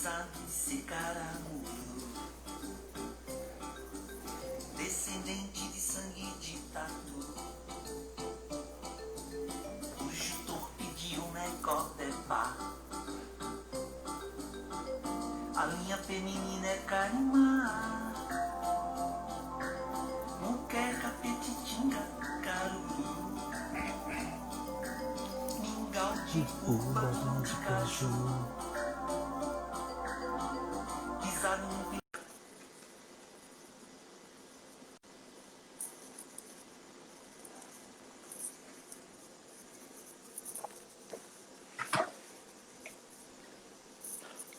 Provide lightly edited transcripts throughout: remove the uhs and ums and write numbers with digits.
sabe ser caramujo, descendente de sangue de tatu, cujo torpe de um negócio é pá. A linha feminina é carimã, muqueca, petitinga, caruru, mingau de uva, pão de caju, pisado no...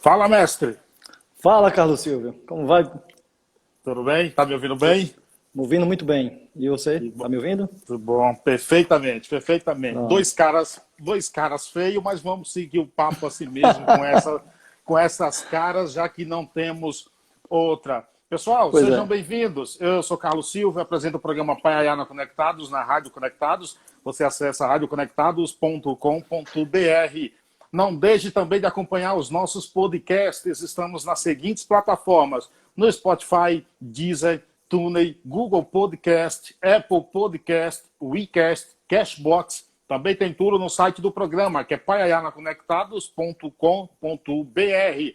Fala, mestre. Fala, Carlos Silvio. Como vai? Tudo bem? Tá me ouvindo bem? Me ouvindo muito bem. E você? Tá me ouvindo? Tudo bom, perfeitamente, perfeitamente. Ah. Dois caras feios, mas vamos seguir o papo assim mesmo com essas caras, já que não temos outra. Pessoal, Pois sejam é. bem-vindos. Eu sou Carlos Silva, apresento o programa Paiaiana Conectados na Rádio Conectados. Você acessa radioconectados.com.br. Não deixe também de acompanhar os nossos podcasts. Estamos nas seguintes plataformas: no Spotify, Deezer, TuneIn, Google Podcast, Apple Podcast, WeCast, Cashbox. Também tem tudo no site do programa, que é paiaianaconectados.com.br.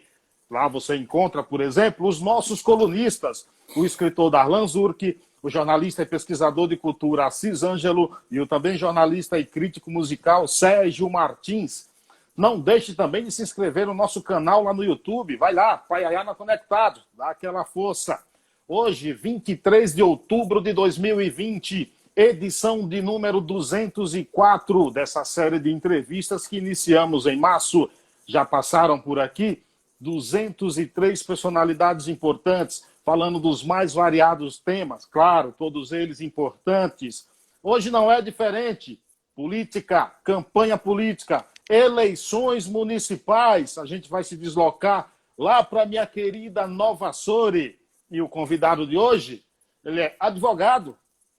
Lá você encontra, por exemplo, os nossos colunistas, o escritor Darlan Zurk, o jornalista e pesquisador de cultura Assis Ângelo e o também jornalista e crítico musical Sérgio Martins. Não deixe também de se inscrever no nosso canal lá no YouTube. Vai lá, Paiaiana Conectados, dá aquela força. Hoje, 23 de outubro de 2020, edição de número 204 dessa série de entrevistas que iniciamos em março. Já passaram por aqui 203 personalidades importantes, falando dos mais variados temas, claro, todos eles importantes. Hoje não é diferente. Política, campanha política, eleições municipais. A gente vai se deslocar lá para minha querida Nova Açores. E o convidado de hoje, ele é advogado,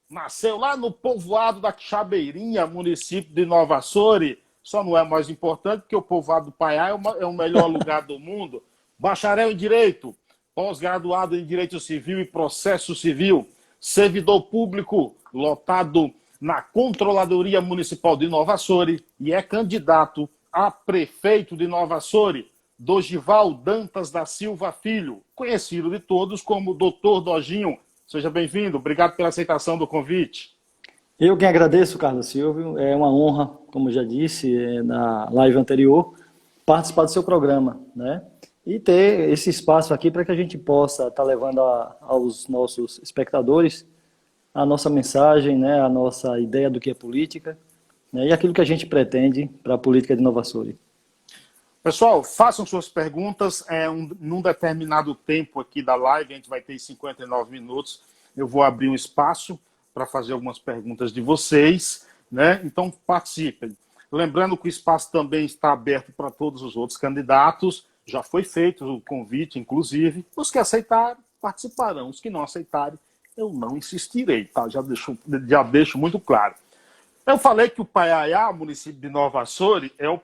nasceu lá no povoado da Chabeirinha, município de Nova Açores. Só não é mais importante porque o povoado do Paiá é o melhor lugar do mundo. Bacharel em Direito, pós-graduado em Direito Civil e Processo Civil, servidor público lotado na Controladoria Municipal de Nova Açores e é candidato a prefeito de Nova Açores, Dogival Dantas da Silva Filho, conhecido de todos como Dr. Dojinho. Seja bem-vindo, obrigado pela aceitação do convite. Eu quem agradeço, Carlos Silvio. É uma honra, como já disse na live anterior, participar do seu programa, né? E ter esse espaço aqui para que a gente possa estar levando aos nossos espectadores a nossa mensagem, né, a nossa ideia do que é política, né, e aquilo que a gente pretende para a política de Nova Açores. Pessoal, façam suas perguntas. Num determinado tempo aqui da live, a gente vai ter 59 minutos, eu vou abrir um espaço para fazer algumas perguntas de vocês, né? Então participem. Lembrando que o espaço também está aberto para todos os outros candidatos, já foi feito o convite, inclusive. Os que aceitarem, participarão. Os que não aceitarem, eu não insistirei, tá? Já deixo muito claro. Eu falei que o Paiaiá, município de Nova Açores, é o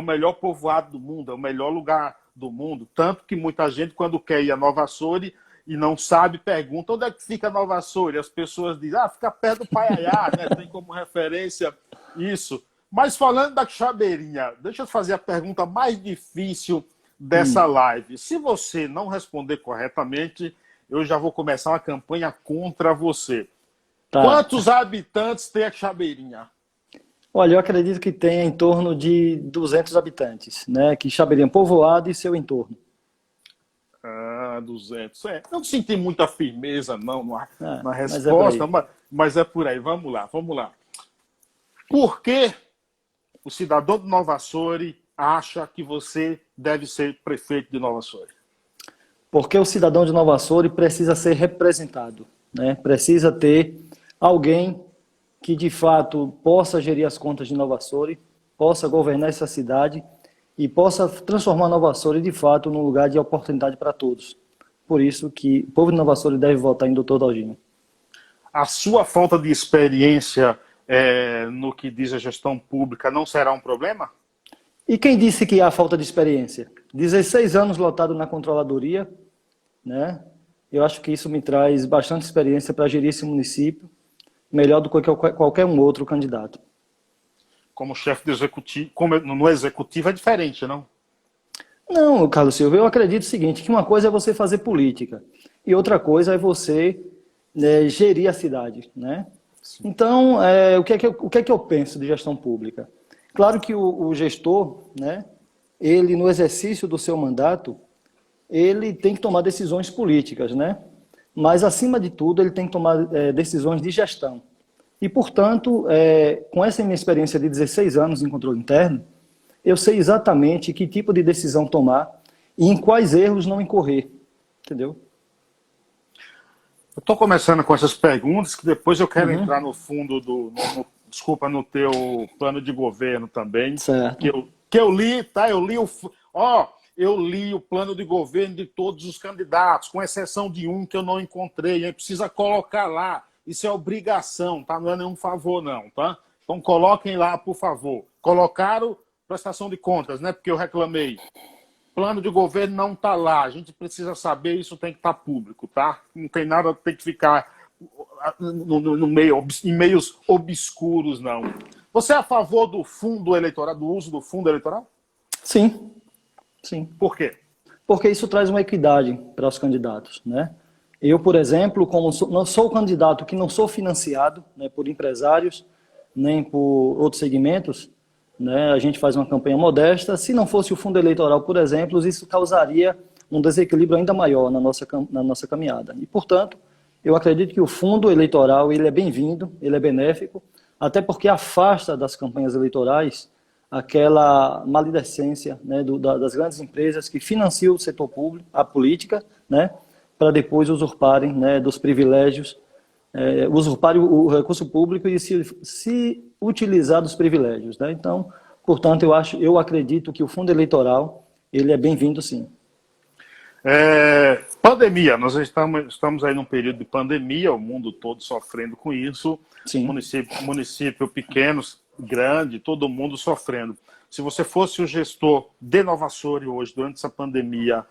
melhor povoado do mundo, é o melhor lugar do mundo. Tanto que muita gente, quando quer ir a Nova Açores e não sabe, pergunta onde é que fica Nova Açores. As pessoas dizem, fica perto do Paiaiá, né? Tem como referência isso. Mas falando da Chabeirinha, deixa eu fazer a pergunta mais difícil dessa live. Se você não responder corretamente, eu já vou começar uma campanha contra você. Tá. Quantos habitantes tem a Chabeirinha? Olha, eu acredito que tem em torno de 200 habitantes, né? Que Chabeirinha povoado e seu entorno. 200. Não senti muita firmeza, não, na resposta, mas é por aí. Vamos lá. Por que o cidadão de Nova Açores acha que você deve ser prefeito de Nova Açores? Porque o cidadão de Nova Açores precisa ser representado, né? Precisa ter alguém que, de fato, possa gerir as contas de Nova Açores, possa governar essa cidade e possa transformar Nova Açores, de fato, num lugar de oportunidade para todos. Por isso que o povo de Nova Açores deve votar em Dr. Dojinho. A sua falta de experiência no que diz a gestão pública não será um problema? E quem disse que há falta de experiência? 16 anos lotado na controladoria, né? Eu acho que isso me traz bastante experiência para gerir esse município, melhor do que qualquer um outro candidato. Como chefe do executivo, no executivo é diferente, não? Não, Carlos Silva, eu acredito o seguinte, que uma coisa é você fazer política e outra coisa é você, né, gerir a cidade, né? Então, o que é que eu penso de gestão pública? Claro que o gestor, né, ele no exercício do seu mandato, ele tem que tomar decisões políticas, né? Mas, acima de tudo, ele tem que tomar decisões de gestão. E, portanto, com essa minha experiência de 16 anos em controle interno, eu sei exatamente que tipo de decisão tomar e em quais erros não incorrer, entendeu? Eu estou começando com essas perguntas, que depois eu quero entrar no fundo desculpa, no teu plano de governo também. Certo. Que eu li, tá? Eu li o plano de governo de todos os candidatos, com exceção de um que eu não encontrei. Aí precisa colocar lá. Isso é obrigação, tá? Não é nenhum favor, não, tá? Então coloquem lá, por favor. Colocaram prestação de contas, né? Porque eu reclamei. Plano de governo não está lá. A gente precisa saber, isso tem que estar público, tá? Não tem nada, tem que ficar em meios obscuros, não. Você é a favor do fundo eleitoral, do uso do fundo eleitoral? Sim, sim. Por quê? Porque isso traz uma equidade para os candidatos, né? Eu, por exemplo, não sou candidato que não sou financiado, né, por empresários, nem por outros segmentos, né, a gente faz uma campanha modesta. Se não fosse o fundo eleitoral, por exemplo, isso causaria um desequilíbrio ainda maior na nossa caminhada. E, portanto, eu acredito que o fundo eleitoral ele é bem-vindo, ele é benéfico, até porque afasta das campanhas eleitorais aquela maledicência, né, das grandes empresas que financiam o setor público, a política, né, para depois usurparem, né, dos privilégios, usurparem o recurso público e se utilizar dos privilégios, né? Então, portanto, eu acredito que o fundo eleitoral ele é bem-vindo, sim. Pandemia, nós estamos aí num período de pandemia, o mundo todo sofrendo com isso. Sim. Município pequeno, grande, todo mundo sofrendo. Se você fosse o gestor de Nova Açores hoje, durante essa pandemia,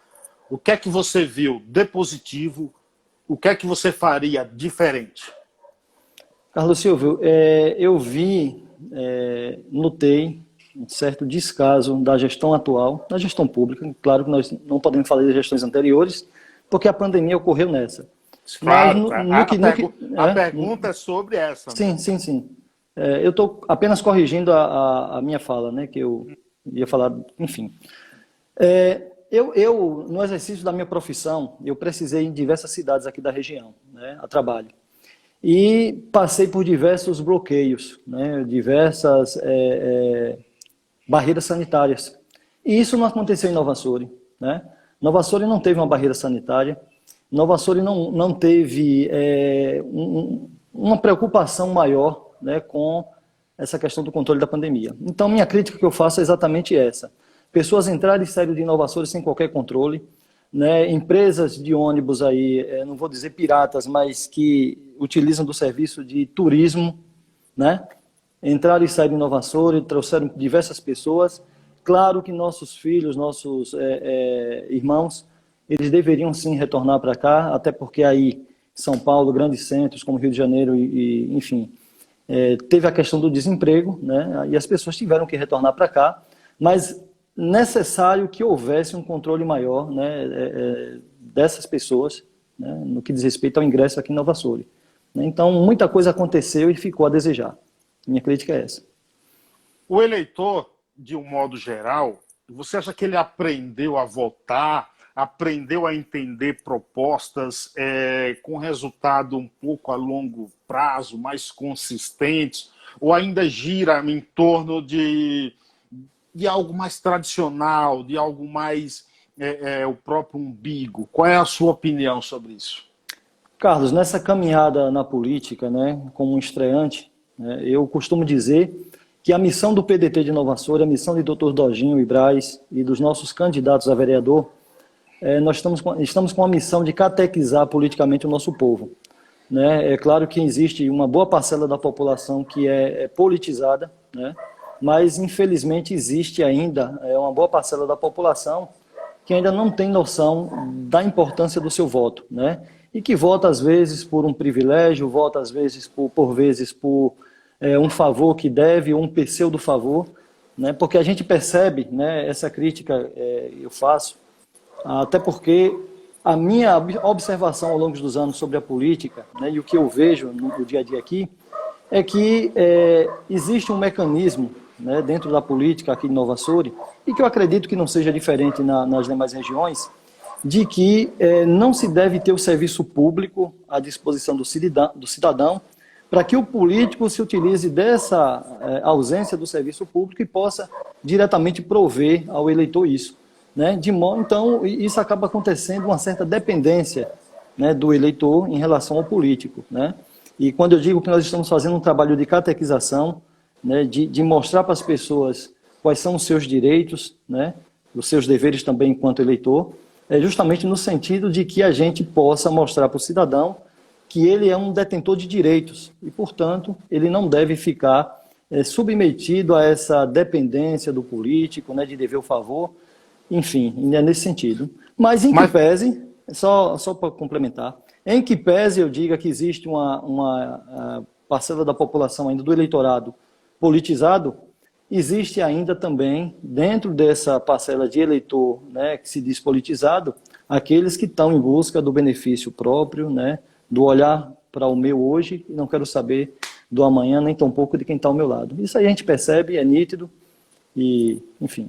o que é que você viu de positivo? O que é que você faria diferente? Carlos Silvio, eu notei um certo descaso da gestão atual, da gestão pública. Claro que nós não podemos falar de gestões anteriores, porque a pandemia ocorreu nessa. Claro, a pergunta é sobre essa. Sim, sim, sim. Eu estou apenas corrigindo a minha fala, né, que eu ia falar, enfim. No exercício da minha profissão, eu precisei em diversas cidades aqui da região, né, a trabalho. E passei por diversos bloqueios, né, diversas barreiras sanitárias. E isso não aconteceu em Nova Açores, né? Nova Açores não teve uma barreira sanitária, Nova Açores não teve uma preocupação maior, né, com essa questão do controle da pandemia. Então, minha crítica que eu faço é exatamente essa. Pessoas entrarem e saírem de Nova Açores sem qualquer controle, né? Empresas de ônibus aí, não vou dizer piratas, mas que utilizam do serviço de turismo, né? Entraram e saíram de Nova Açores, trouxeram diversas pessoas. Claro que nossos filhos, nossos irmãos, eles deveriam sim retornar para cá, até porque aí São Paulo, grandes centros como Rio de Janeiro enfim, teve a questão do desemprego, né? E as pessoas tiveram que retornar para cá, mas necessário que houvesse um controle maior, né, dessas pessoas, né, no que diz respeito ao ingresso aqui em Nova Açores. Então, muita coisa aconteceu e ficou a desejar. Minha crítica é essa. O eleitor, de um modo geral, você acha que ele aprendeu a votar, aprendeu a entender propostas com resultado um pouco a longo prazo, mais consistentes, ou ainda gira em torno de algo mais tradicional, de algo mais o próprio umbigo? Qual é a sua opinião sobre isso? Carlos, nessa caminhada na política, né, como um estreante, né, eu costumo dizer que a missão do PDT de Nova Açores, a missão de Dr. Dojinho e Braz e dos nossos candidatos a vereador, nós estamos com a missão de catequizar politicamente o nosso povo, né? É claro que existe uma boa parcela da população que é politizada, né? Mas infelizmente existe ainda uma boa parcela da população que ainda não tem noção da importância do seu voto, né? E que vota, às vezes, por um privilégio, vota, às vezes, por vezes, por um favor que deve, ou um pseudo-favor, né? Porque a gente percebe, né, essa crítica eu faço, até porque a minha observação ao longo dos anos sobre a política, né, e o que eu vejo no dia a dia aqui, é que existe um mecanismo, né, dentro da política aqui de Nova Açores, e que eu acredito que não seja diferente nas demais regiões, de que não se deve ter o serviço público à disposição do cidadão, para que o político se utilize dessa ausência do serviço público e possa diretamente prover ao eleitor isso, né? Então, isso acaba acontecendo uma certa dependência, né, do eleitor em relação ao político, né? E quando eu digo que nós estamos fazendo um trabalho de catequização, né, de mostrar para as pessoas quais são os seus direitos, né, os seus deveres também enquanto eleitor, é justamente no sentido de que a gente possa mostrar para o cidadão que ele é um detentor de direitos e, portanto, ele não deve ficar submetido a essa dependência do político, né, de dever o favor, enfim, é nesse sentido. Mas em que pese, só para complementar, em que pese eu diga que existe uma parcela da população ainda do eleitorado politizado, existe ainda também, dentro dessa parcela de eleitor, né, que se diz politizado, aqueles que estão em busca do benefício próprio, né, do olhar para o meu hoje e não quero saber do amanhã, nem tampouco de quem está ao meu lado. Isso aí a gente percebe, é nítido e, enfim.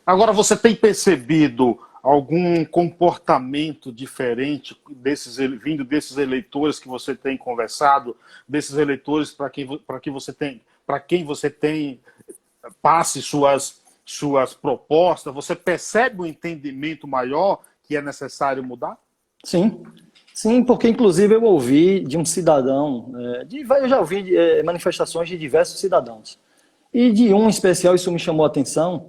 Agora, você tem percebido algum comportamento diferente vindo desses eleitores que você tem conversado, desses eleitores para quem você tem passe suas propostas? Você percebe um entendimento maior que é necessário mudar? Sim, sim, porque inclusive eu ouvi de um cidadão, eu já ouvi manifestações de diversos cidadãos, e de um em especial isso me chamou a atenção,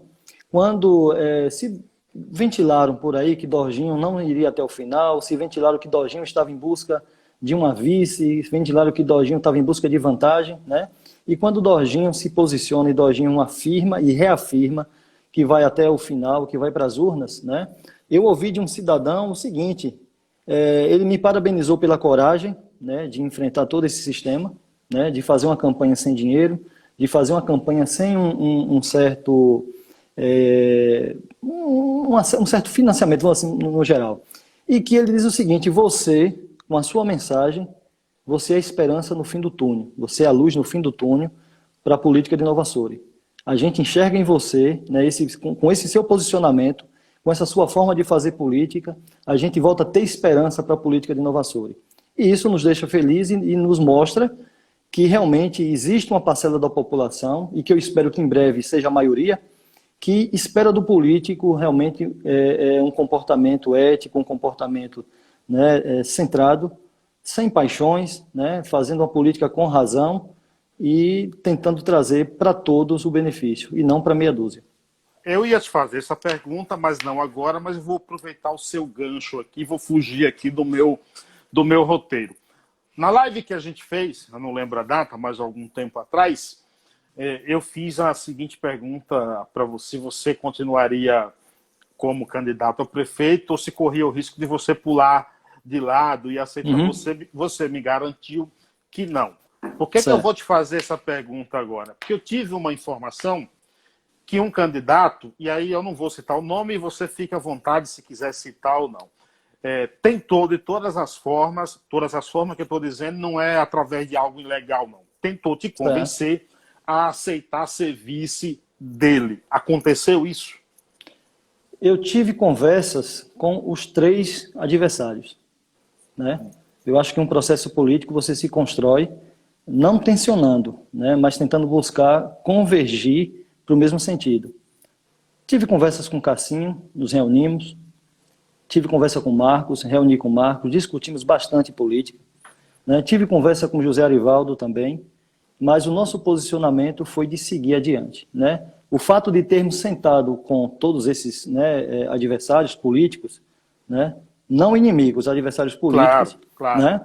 quando se ventilaram por aí que Dorginho não iria até o final, se ventilaram que Dorginho estava em busca de uma vice, ventilaram que Dorginho estava em busca de vantagem, né? E quando Dorginho se posiciona e Dorginho afirma e reafirma que vai até o final, que vai para as urnas, né? Eu ouvi de um cidadão o seguinte, ele me parabenizou pela coragem, né, de enfrentar todo esse sistema, né, de fazer uma campanha sem dinheiro, de fazer uma campanha sem um certo financiamento, vamos assim, no geral. E que ele diz o seguinte, você, com a sua mensagem, você é a esperança no fim do túnel, você é a luz no fim do túnel para a política de Nova Açores. A gente enxerga em você, né, com esse seu posicionamento, com essa sua forma de fazer política, a gente volta a ter esperança para a política de Nova Açores. E isso nos deixa felizes e nos mostra que realmente existe uma parcela da população, e que eu espero que em breve seja a maioria, que espera do político realmente um comportamento ético, um comportamento, né, centrado, sem paixões, né, fazendo uma política com razão e tentando trazer para todos o benefício, e não para meia dúzia. Eu ia te fazer essa pergunta, mas não agora, mas eu vou aproveitar o seu gancho aqui, vou fugir aqui do meu roteiro. Na live que a gente fez, eu não lembro a data, mas algum tempo atrás, eu fiz a seguinte pergunta para você: você continuaria como candidato a prefeito ou se corria o risco de você pular de lado e aceitar? Você me garantiu que não. Por que eu vou te fazer essa pergunta agora? Porque eu tive uma informação que um candidato, e aí eu não vou citar o nome e você fica à vontade se quiser citar ou não, tentou de todas as formas que eu estou dizendo não é através de algo ilegal, não. Tentou te convencer a aceitar ser vice dele. Aconteceu isso? Eu tive conversas com os 3 adversários, né? Eu acho que um processo político você se constrói não tensionando, né, mas tentando buscar convergir para o mesmo sentido. Tive conversas com o Cassinho, nos reunimos, tive conversa com o Marcos, reuni com o Marcos, discutimos bastante política, né? Tive conversa com o José Arivaldo também, mas o nosso posicionamento foi de seguir adiante, né? O fato de termos sentado com todos esses, né, adversários políticos, né, não inimigos, adversários políticos, claro. Né,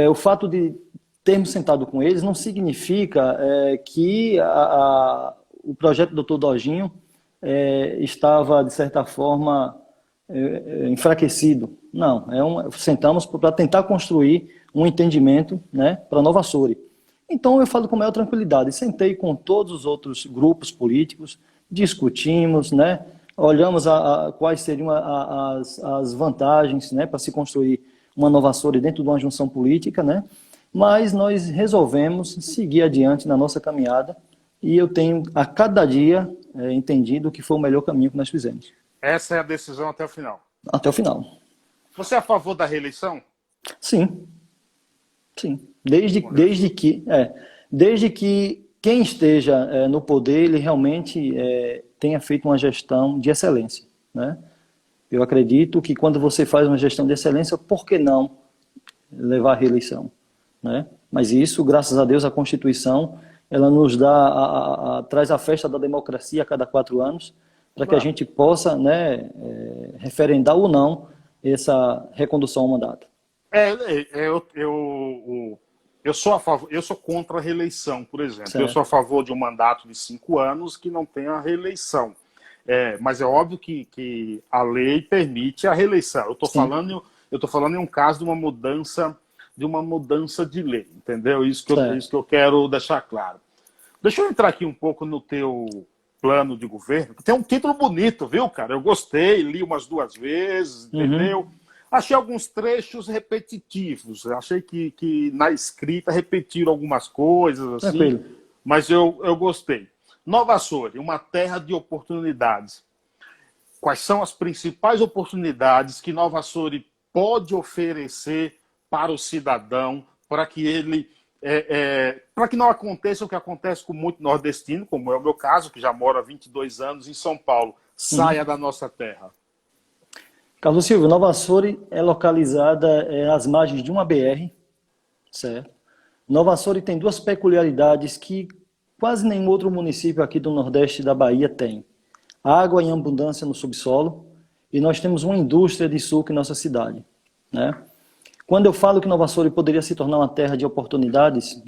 o fato de termos sentado com eles não significa que o projeto do Dr. Dorginho estava, de certa forma, enfraquecido. Não, sentamos para tentar construir um entendimento, né, para Nova Açores. Então eu falo com a maior tranquilidade. Sentei com todos os outros grupos políticos, discutimos, né, olhamos quais seriam as vantagens, né, para se construir uma Nova Açores dentro de uma junção política, né, mas nós resolvemos seguir adiante na nossa caminhada e eu tenho a cada dia entendido que foi o melhor caminho que nós fizemos. Essa é a decisão até o final. Até o final. Você é a favor da reeleição? Sim. Sim. Desde que quem esteja no poder, ele realmente tenha feito uma gestão de excelência, né? Eu acredito que quando você faz uma gestão de excelência, por que não levar à reeleição, né? Mas isso, graças a Deus, a Constituição, ela nos dá, traz a festa da democracia a cada 4 anos, para que a gente possa, né, referendar ou não essa recondução ao mandato. Eu sou a favor, eu sou contra a reeleição, por exemplo. Certo. Eu sou a favor de um mandato de 5 anos que não tenha reeleição. Mas é óbvio que a lei permite a reeleição. Eu estou falando em um caso de uma mudança de lei, entendeu? Isso que eu quero deixar claro. Deixa eu entrar aqui um pouco no teu plano de governo, que tem um título bonito, viu, cara? Eu gostei, li umas 2 vezes, entendeu? Achei alguns trechos repetitivos. Achei que na escrita repetiram algumas coisas, assim. Tranquilo. Mas eu gostei. Nova Açores, uma terra de oportunidades. Quais são as principais oportunidades que Nova Açores pode oferecer para o cidadão, para que ele... para que não aconteça o que acontece com muito nordestino, como é o meu caso, que já moro há 22 anos em São Paulo. Saia da nossa terra. Carlos Silvio, Nova Açores é localizada às margens de uma BR, certo? Nova Açores tem 2 peculiaridades que quase nenhum outro município aqui do Nordeste da Bahia tem. Água em abundância no subsolo e nós temos uma indústria de suco em nossa cidade, né? Quando eu falo que Nova Açores poderia se tornar uma terra de oportunidades,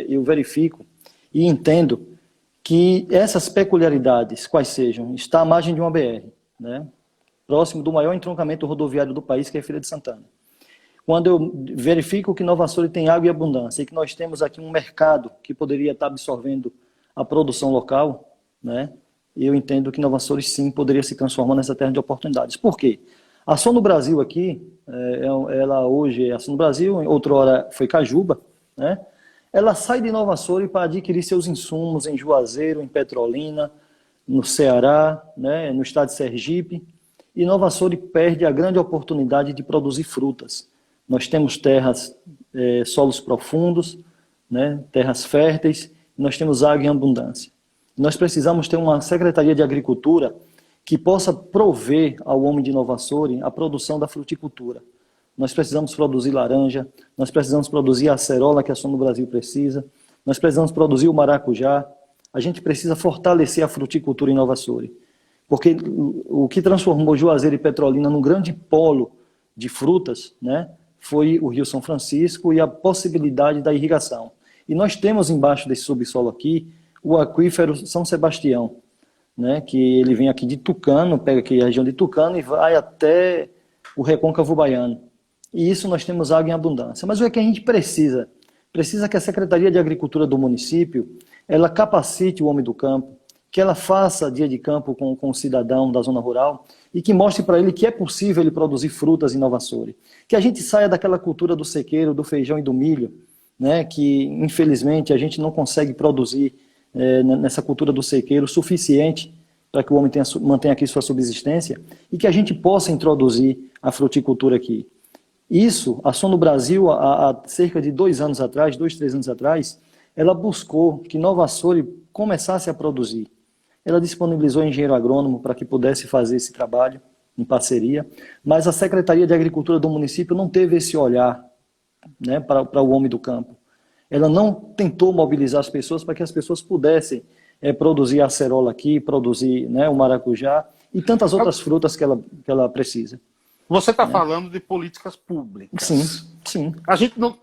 eu verifico e entendo que essas peculiaridades, quais sejam, está à margem de uma BR, né? Próximo do maior entroncamento rodoviário do país, que é Feira de Santana. Quando eu verifico que Nova Açores tem água e abundância e que nós temos aqui um mercado que poderia estar absorvendo a produção local, né, eu entendo que Nova Açores sim poderia se transformar nessa terra de oportunidades. Por quê? A Sono Brasil aqui, ela hoje é a Sono Brasil, outrora foi Cajuba, né? Ela sai de Nova Açores para adquirir seus insumos em Juazeiro, em Petrolina, no Ceará, né, no estado de Sergipe. E Nova Açores perde a grande oportunidade de produzir frutas. Nós temos terras, solos profundos, né, terras férteis, nós temos água em abundância. Nós precisamos ter uma Secretaria de Agricultura que possa prover ao homem de Nova Açores a produção da fruticultura. Nós precisamos produzir laranja, nós precisamos produzir a acerola que a Sono Brasil precisa, nós precisamos produzir o maracujá, a gente precisa fortalecer a fruticultura em Nova Açores. Porque o que transformou Juazeiro e Petrolina num grande polo de frutas, né, foi o Rio São Francisco e a possibilidade da irrigação. E nós temos embaixo desse subsolo aqui o aquífero São Sebastião, né, que ele vem aqui de Tucano, pega aqui a região de Tucano e vai até o Recôncavo Baiano. E isso nós temos água em abundância. Mas o que a gente precisa? Precisa que a Secretaria de Agricultura do município, ela capacite o homem do campo, que ela faça dia de campo com o cidadão da zona rural e que mostre para ele que é possível ele produzir frutas em Nova Açores. Que a gente saia daquela cultura do sequeiro, do feijão e do milho, né, que infelizmente a gente não consegue produzir nessa cultura do sequeiro o suficiente para que o homem mantenha aqui sua subsistência e que a gente possa introduzir a fruticultura aqui. Isso, a Sono Brasil, há cerca de 2 anos atrás, 2, 3 anos atrás, ela buscou que Nova Açores começasse a produzir. Ela disponibilizou engenheiro agrônomo para que pudesse fazer esse trabalho em parceria, mas a Secretaria de Agricultura do município não teve esse olhar, né, para o homem do campo. Ela não tentou mobilizar as pessoas para que as pessoas pudessem produzir a acerola aqui, produzir, né, o maracujá e tantas outras frutas que ela precisa. Você está falando de políticas públicas. Sim, sim. A gente não,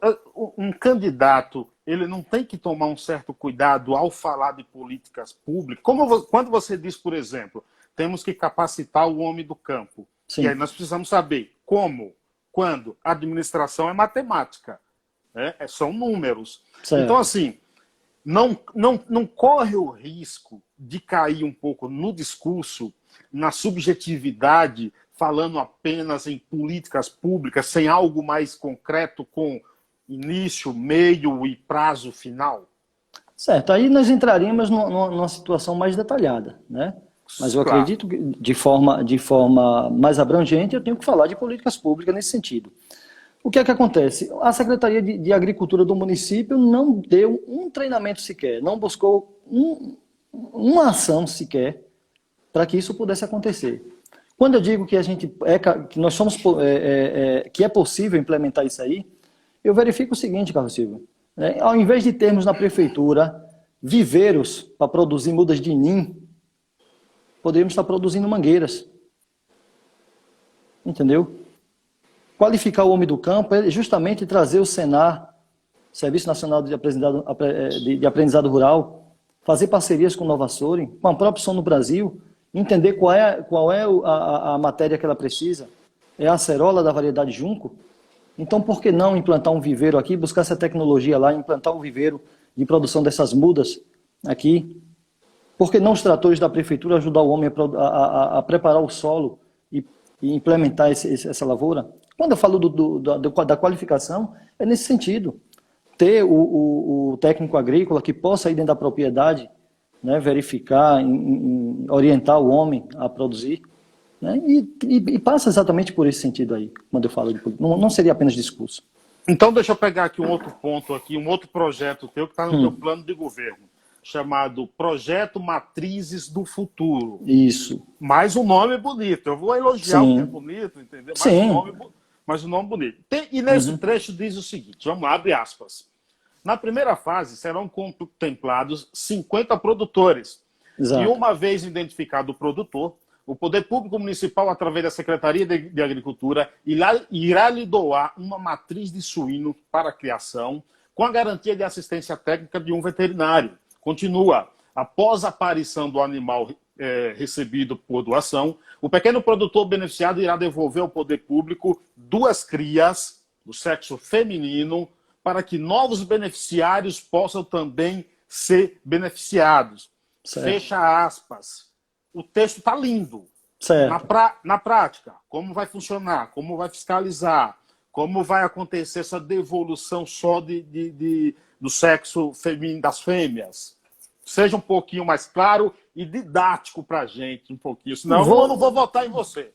um candidato, ele não tem que tomar um certo cuidado ao falar de políticas públicas. Quando você diz, por exemplo, temos que capacitar o homem do campo. Sim. E aí nós precisamos saber como, quando. A administração é matemática, né? São números. Certo. Então, assim, não corre o risco de cair um pouco no discurso, na subjetividade, falando apenas em políticas públicas, sem algo mais concreto, com início, meio e prazo final? Certo, aí nós entraríamos numa situação mais detalhada, né? Mas eu acredito que de forma mais abrangente eu tenho que falar de políticas públicas nesse sentido. O que é que acontece? A Secretaria de Agricultura do município não deu um treinamento sequer, não buscou uma ação sequer para que isso pudesse acontecer. Quando eu digo que que nós somos que é possível implementar isso aí, eu verifico o seguinte, Carlos Silva, né? Ao invés de termos na prefeitura viveiros para produzir mudas de ninho, poderíamos estar produzindo mangueiras. Entendeu? Qualificar o homem do campo é justamente trazer o Senar, Serviço Nacional de Aprendizado Rural, fazer parcerias com o Novasori, com a própria Som no Brasil, entender qual é a matéria que ela precisa. É a acerola da variedade junco? Então, por que não implantar um viveiro aqui, buscar essa tecnologia lá, implantar um viveiro de produção dessas mudas aqui? Por que não os tratores da prefeitura ajudar o homem a preparar o solo e implementar essa lavoura? Quando eu falo da qualificação, é nesse sentido. Ter o técnico agrícola que possa ir dentro da propriedade, né, verificar, orientar o homem a produzir, né, e passa exatamente por esse sentido aí, quando eu falo de política. Não seria apenas discurso. Então, deixa eu pegar aqui um outro ponto, um outro projeto teu que está no teu plano de governo, chamado Projeto Matrizes do Futuro. Isso. Mais um nome bonito. Eu vou elogiar o que é bonito, entendeu? Mas um nome bonito. E nesse trecho diz o seguinte, vamos lá, abre aspas. Na primeira fase serão contemplados 50 produtores. Exato. E uma vez identificado o produtor, o Poder Público Municipal, através da Secretaria de Agricultura, irá lhe doar uma matriz de suíno para a criação, com a garantia de assistência técnica de um veterinário. Continua. Após a aparição do animal recebido por doação, o pequeno produtor beneficiado irá devolver ao Poder Público 2 crias do sexo feminino para que novos beneficiários possam também ser beneficiados. Certo. Fecha aspas. O texto está lindo. Certo. Na prática, como vai funcionar, como vai fiscalizar, como vai acontecer essa devolução só do sexo feminino das fêmeas. Seja um pouquinho mais claro e didático para a gente, um pouquinho. Senão eu não vou votar em você.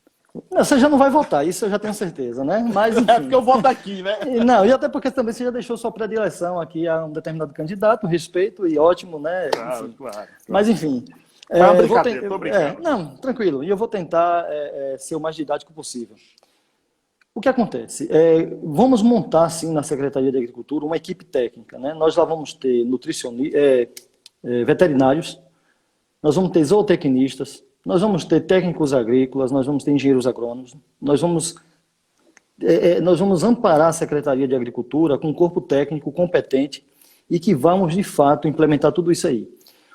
Não, você já não vai votar, isso eu já tenho certeza, né? Mas, enfim. É porque eu voto aqui, né? Não, e até porque também você já deixou sua predileção aqui a um determinado candidato, respeito e ótimo, né? Claro, claro. Mas, enfim. É uma brincadeira, tô brincando. Não, tranquilo. E eu vou tentar ser o mais didático possível. O que acontece? Vamos montar, sim, na Secretaria de Agricultura, uma equipe técnica, né? Nós lá vamos ter veterinários, nós vamos ter zootecnistas, nós vamos ter técnicos agrícolas, nós vamos ter engenheiros agrônomos, nós vamos amparar a Secretaria de Agricultura com um corpo técnico competente e que vamos, de fato, implementar tudo isso aí.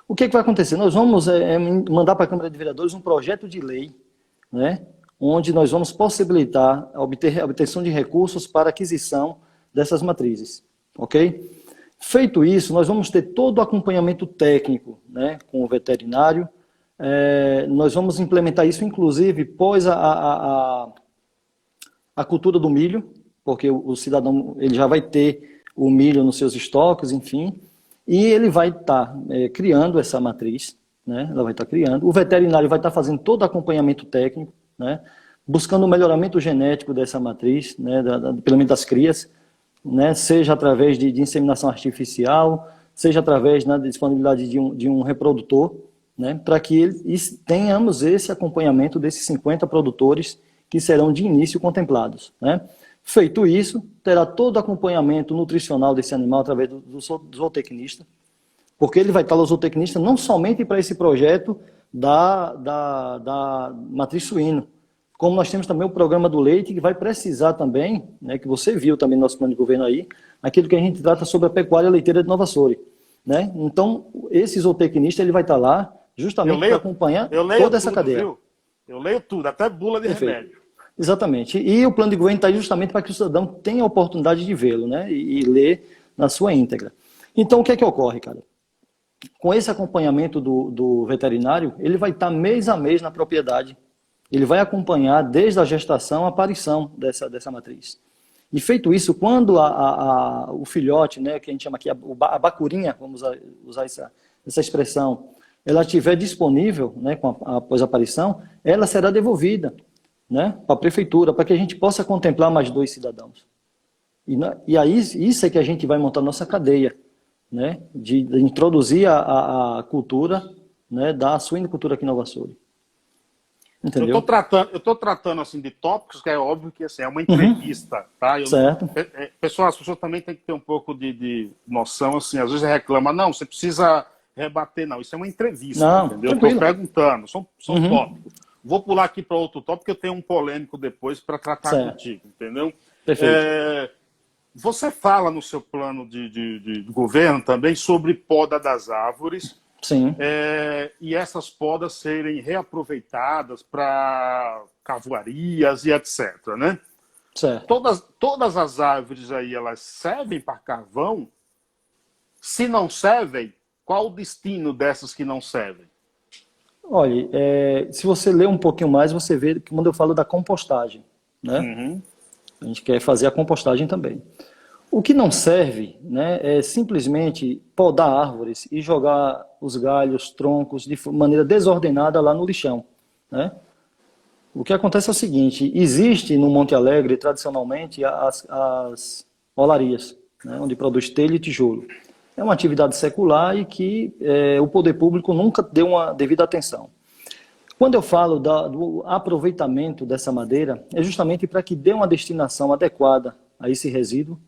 O que vai acontecer? Nós vamos mandar para a Câmara de Vereadores um projeto de lei, né, onde nós vamos possibilitar a obtenção de recursos para aquisição dessas matrizes, ok? Feito isso, nós vamos ter todo o acompanhamento técnico, né, com o veterinário. Nós vamos implementar isso, inclusive, pós a cultura do milho, porque o cidadão ele já vai ter o milho nos seus estoques, enfim, e ele vai estar criando essa matriz, né, ela vai estar criando. O veterinário vai estar fazendo todo o acompanhamento técnico, né, buscando o melhoramento genético dessa matriz, né, pelo menos das crias, né, seja através de inseminação artificial, seja através da disponibilidade de um reprodutor, né, para que tenhamos esse acompanhamento desses 50 produtores que serão de início contemplados, né. Feito isso, terá todo o acompanhamento nutricional desse animal através do zootecnista, porque ele vai estar o zootecnista não somente para esse projeto da matriz suíno, como nós temos também o programa do leite, que vai precisar também, né, que você viu também no nosso plano de governo aí, aquilo que a gente trata sobre a pecuária leiteira de Nova Soure, né? Então, esse zootecnista ele vai estar lá justamente para acompanhar toda essa cadeia. Viu? Eu leio tudo, até bula de remédio. Exatamente. E o plano de governo está aí justamente para que o cidadão tenha a oportunidade de vê-lo, né? E ler na sua íntegra. Então, o que é que ocorre, cara? Com esse acompanhamento do veterinário, ele vai estar mês a mês na propriedade. Ele vai acompanhar desde a gestação a aparição dessa matriz. E feito isso, quando o filhote, né, que a gente chama aqui a bacurinha, vamos usar essa expressão, ela estiver disponível, né, após a aparição, ela será devolvida, né, para a prefeitura, para que a gente possa contemplar mais 2 cidadãos. E aí, isso é que a gente vai montar nossa cadeia, né, de introduzir a cultura, né, da suinocultura aqui em Nova Açores. Entendeu? Eu tô tratando assim de tópicos que é óbvio que assim, é uma entrevista, tá? Certo. Pessoal, as pessoas também têm que ter um pouco de noção, assim, às vezes reclama, não, você precisa rebater, não, isso é uma entrevista, não, entendeu? Tranquilo. Eu tô perguntando, são tópicos. Vou pular aqui para outro tópico, porque eu tenho um polêmico depois para tratar contigo, entendeu? Perfeito. Você fala no seu plano de governo também sobre poda das árvores. Sim. E essas podas serem reaproveitadas para carvoarias e etc, né? Certo. Todas as árvores aí, elas servem para carvão? Se não servem, qual o destino dessas que não servem? Olha, se você ler um pouquinho mais, você vê que quando eu falo da compostagem, né? Uhum. A gente quer fazer a compostagem também. O que não serve, né, é simplesmente podar árvores e jogar os galhos, troncos de maneira desordenada lá no lixão, né? O que acontece é o seguinte, existe no Monte Alegre, tradicionalmente, as olarias, né, onde produz telha e tijolo. É uma atividade secular e que o poder público nunca deu uma devida atenção. Quando eu falo do aproveitamento dessa madeira, é justamente para que dê uma destinação adequada a esse resíduo,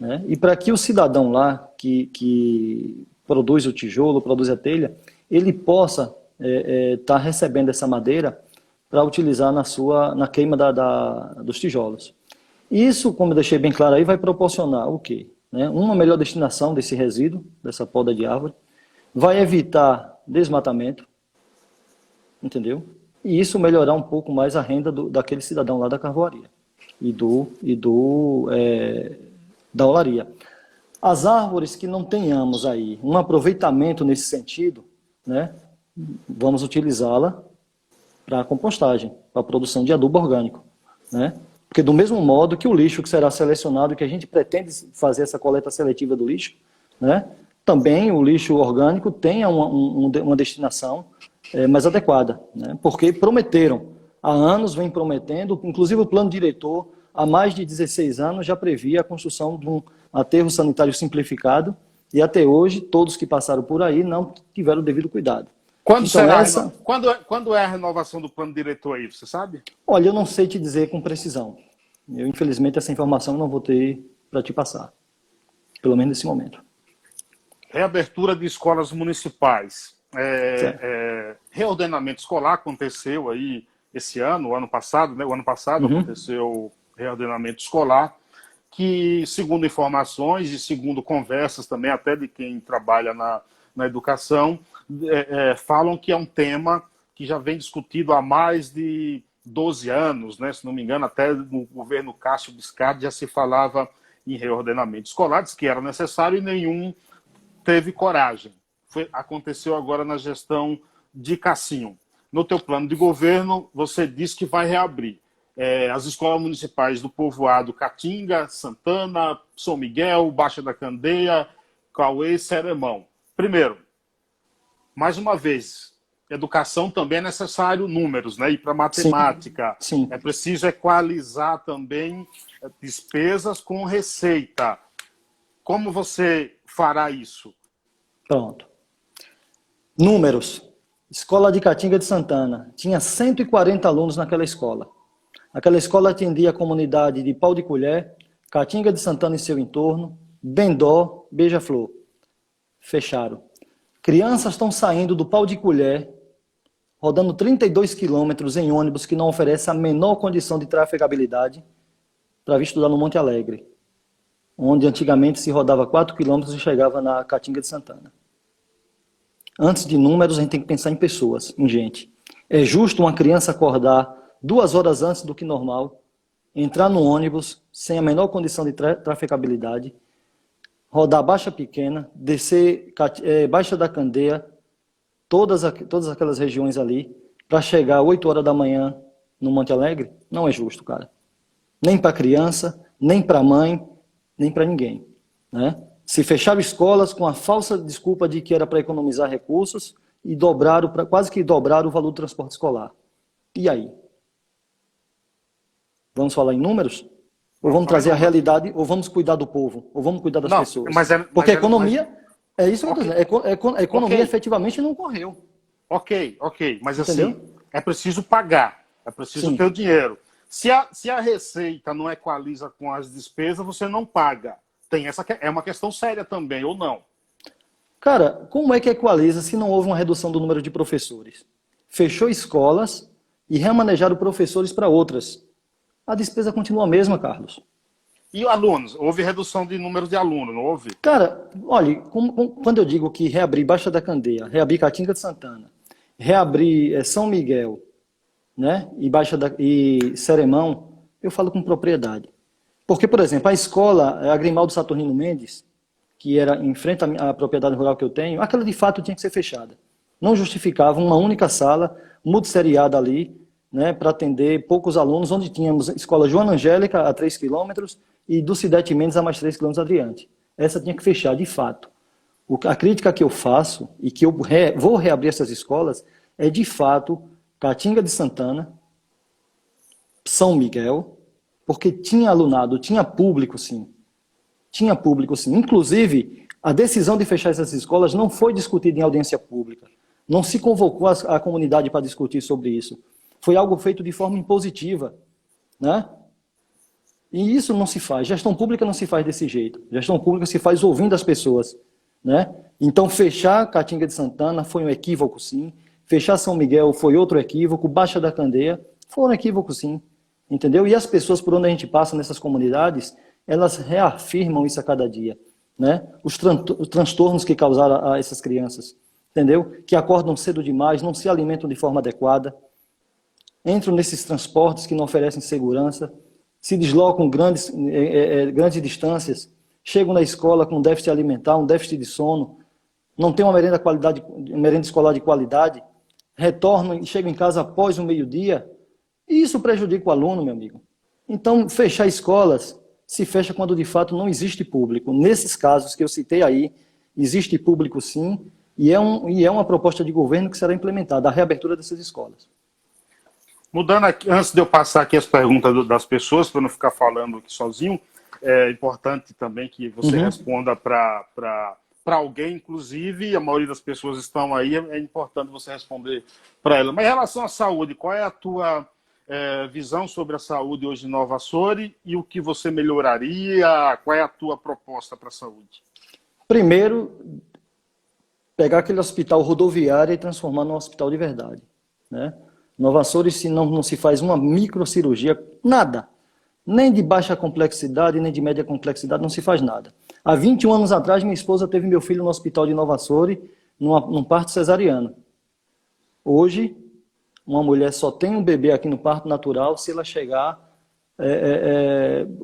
né? E para que o cidadão lá que produz o tijolo, produz a telha, ele possa estar recebendo essa madeira para utilizar na queima dos tijolos. Isso, como eu deixei bem claro aí, vai proporcionar o quê? Né? Uma melhor destinação desse resíduo, dessa poda de árvore, vai evitar desmatamento, entendeu? E isso melhorar um pouco mais a renda daquele cidadão lá da carvoaria da olaria. As árvores que não tenhamos aí um aproveitamento nesse sentido, né, vamos utilizá-la para a compostagem, para a produção de adubo orgânico, né? Porque do mesmo modo que o lixo que será selecionado, que a gente pretende fazer essa coleta seletiva do lixo, né, também o lixo orgânico tenha uma destinação mais adequada, né? Porque prometeram, há anos vem prometendo, inclusive o plano diretor, há mais de 16 anos já previa a construção de um aterro sanitário simplificado e até hoje todos que passaram por aí não tiveram o devido cuidado. Quando é a renovação do plano diretor aí, você sabe? Olha, eu não sei te dizer com precisão. Eu, infelizmente, essa informação não vou ter para te passar, pelo menos nesse momento. Reabertura de escolas municipais. Reordenamento escolar aconteceu aí esse ano, o ano passado, né? O ano passado aconteceu reordenamento escolar, que, segundo informações e segundo conversas também, até de quem trabalha na educação, falam que é um tema que já vem discutido há mais de 12 anos, né? Se não me engano, até no governo Cássio Biscardi já se falava em reordenamento escolar, diz que era necessário e nenhum teve coragem. Aconteceu agora na gestão de Cassinho. No teu plano de governo, você diz que vai reabrir as escolas municipais do povoado Caatinga, Santana, São Miguel, Baixa da Candeia, Cauê e Seremão. Primeiro, mais uma vez, educação também é necessário números, né? E para matemática. Sim. É preciso equalizar também despesas com receita. Como você fará isso? Pronto. Números. Escola de Caatinga de Santana. Tinha 140 alunos naquela escola. Aquela escola atendia a comunidade de Pau de Colher, Caatinga de Santana e seu entorno, Bendó, Beija-Flor. Fecharam. Crianças estão saindo do Pau de Colher, rodando 32 quilômetros em ônibus que não oferece a menor condição de trafegabilidade para vir estudar no Monte Alegre, onde antigamente se rodava 4 quilômetros e chegava na Caatinga de Santana. Antes de números, a gente tem que pensar em pessoas, em gente. É justo uma criança acordar 2 horas antes do que normal, entrar no ônibus sem a menor condição de trafegabilidade, rodar Baixa Pequena, descer Baixa da Candeia, todas aquelas regiões ali, para chegar 8 horas da manhã no Monte Alegre, não é justo, cara. Nem para criança, nem para mãe, nem para ninguém, né? Se fecharam escolas com a falsa desculpa de que era para economizar recursos e quase que dobraram o valor do transporte escolar. E aí? Vamos falar em números? Ou vamos trazer a realidade, ou vamos cuidar do povo, ou vamos cuidar das pessoas? Porque a economia, é isso que eu estou dizendo, a economia efetivamente não correu. Ok, mas entendeu? Assim, é preciso pagar, é preciso Sim. ter o dinheiro. Se a receita não equaliza com as despesas, você não paga. É uma questão séria também, ou não? Cara, como é que equaliza se não houve uma redução do número de professores? Fechou escolas e remanejaram professores para outras. A despesa continua a mesma, Carlos. E alunos? Houve redução de número de alunos, não houve? Cara, olha, quando eu digo que reabrir Baixa da Candeia, reabrir Caatinga de Santana, reabrir São Miguel, né, e Ceremão, eu falo com propriedade. Porque, por exemplo, a escola Agrimaldo Saturnino Mendes, que era em frente à propriedade rural que eu tenho, aquela de fato tinha que ser fechada. Não justificava uma única sala, multisseriada ali, né, para atender poucos alunos, onde tínhamos a escola Joana Angélica a 3 quilômetros e do Cidete Mendes a mais 3 quilômetros adiante. Essa tinha que fechar, de fato. A crítica que eu faço e que eu vou reabrir essas escolas é, de fato, Caatinga de Santana, São Miguel, porque tinha alunado, tinha público, sim. Tinha público, sim. Inclusive, a decisão de fechar essas escolas não foi discutida em audiência pública. Não se convocou a comunidade para discutir sobre isso. Foi algo feito de forma impositiva, né? E isso não se faz. Gestão pública não se faz desse jeito. Gestão pública se faz ouvindo as pessoas, né? Então, fechar Caatinga de Santana foi um equívoco, sim. Fechar São Miguel foi outro equívoco. Baixa da Candeia foi um equívoco, sim. Entendeu? E as pessoas por onde a gente passa nessas comunidades, elas reafirmam isso a cada dia, né? Os transtornos que causaram a essas crianças, entendeu? Que acordam cedo demais, não se alimentam de forma adequada, entram nesses transportes que não oferecem segurança, se deslocam grandes distâncias, chegam na escola com déficit alimentar, um déficit de sono, não tem uma merenda escolar de qualidade, retornam e chegam em casa após o meio-dia, e isso prejudica o aluno, meu amigo. Então, fechar escolas se fecha quando de fato não existe público. Nesses casos que eu citei aí, existe público sim, e é uma proposta de governo que será implementada, a reabertura dessas escolas. Mudando aqui, antes de eu passar aqui as perguntas das pessoas, para não ficar falando aqui sozinho, é importante também que você responda para alguém, inclusive, a maioria das pessoas estão aí, é importante você responder para ela. Mas em relação à saúde, qual é a tua visão sobre a saúde hoje em Nova Açores e o que você melhoraria? Qual é a tua proposta para a saúde? Primeiro, pegar aquele hospital rodoviário e transformar num hospital de verdade, né? Nova Açores, se não se faz uma microcirurgia, nada, nem de baixa complexidade, nem de média complexidade, não se faz nada. Há 21 anos atrás, minha esposa teve meu filho no hospital de Nova Açores, num parto cesariano. Hoje, uma mulher só tem um bebê aqui no parto natural se ela chegar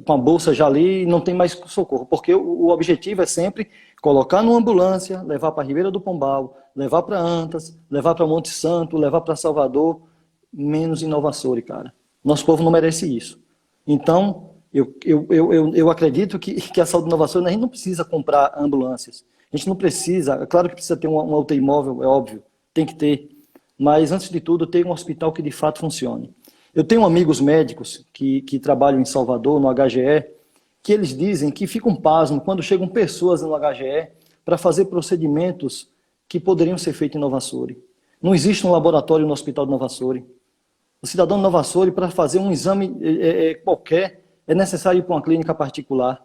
com a bolsa já ali e não tem mais socorro, porque o objetivo é sempre colocar numa ambulância, levar para Ribeira do Pombal, levar para Antas, levar para Monte Santo, levar para Salvador, menos em Nova Açores, cara. Nosso povo não merece isso. Então, eu acredito que a saúde de Nova Açores, a gente não precisa comprar ambulâncias. A gente não precisa, é claro que precisa ter uma UTI móvel, é óbvio, tem que ter. Mas, antes de tudo, ter um hospital que de fato funcione. Eu tenho amigos médicos que trabalham em Salvador, no HGE, que eles dizem que ficam pasmos quando chegam pessoas no HGE para fazer procedimentos que poderiam ser feitos em Nova Açores. Não existe um laboratório no Hospital de Nova Açores. O cidadão de Nova Açores, para fazer um exame qualquer, é necessário ir para uma clínica particular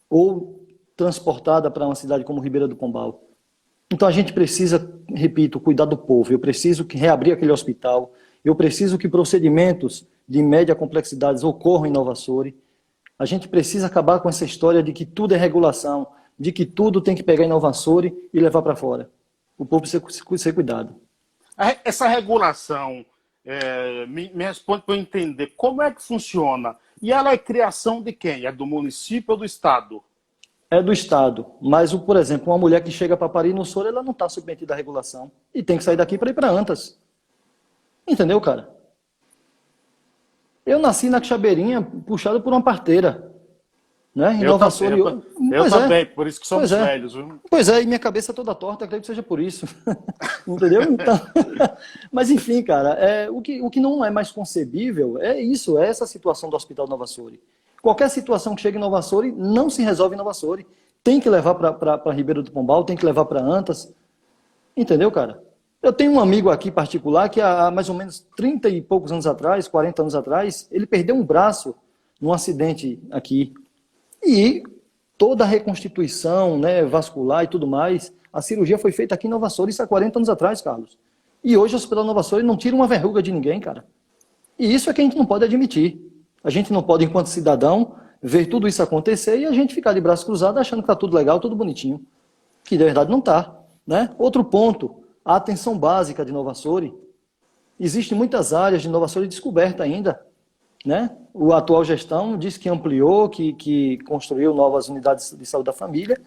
ou transportada para uma cidade como Ribeira do Pombal. Então a gente precisa, repito, cuidar do povo. Eu preciso reabrir aquele hospital. Eu preciso que procedimentos de média complexidade ocorram em Nova Açores. A gente precisa acabar com essa história de que tudo é regulação, de que tudo tem que pegar em Nova Açores e levar para fora. O povo precisa ser cuidado. Essa regulação me responde para eu entender como é que funciona. E ela é criação de quem? É do município ou do estado? É do Estado. Mas, por exemplo, uma mulher que chega para parir no soro, ela não está submetida à regulação. E tem que sair daqui para ir para Antas. Entendeu, cara? Eu nasci na Quixabeirinha, puxado por uma parteira. Né? Em Nova Açores. Eu também, por isso que somos velhos. Viu? Pois é, e minha cabeça é toda torta, acredito que seja por isso. Entendeu? Então, mas enfim, cara, o que não é mais concebível é isso, é essa situação do Hospital Nova Açores. Qualquer situação que chegue em Nova Açores não se resolve em Nova Açores. Tem que levar para Ribeiro do Pombal, tem que levar para Antas. Entendeu, cara? Eu tenho um amigo aqui particular que há mais ou menos 30 e poucos anos atrás, 40 anos atrás, ele perdeu um braço num acidente aqui. E toda a reconstituição, né, vascular e tudo mais, a cirurgia foi feita aqui em Nova Açores há 40 anos atrás, Carlos. E hoje o Hospital Nova Açores não tira uma verruga de ninguém, cara. E isso é que a gente não pode admitir. A gente não pode, enquanto cidadão, ver tudo isso acontecer e a gente ficar de braço cruzado achando que está tudo legal, tudo bonitinho. Que de verdade não está. Né? Outro ponto, a atenção básica de Nova Açores. Existem muitas áreas de Nova Açores descobertas ainda. Né? A atual gestão diz que ampliou, que construiu novas unidades de saúde da família,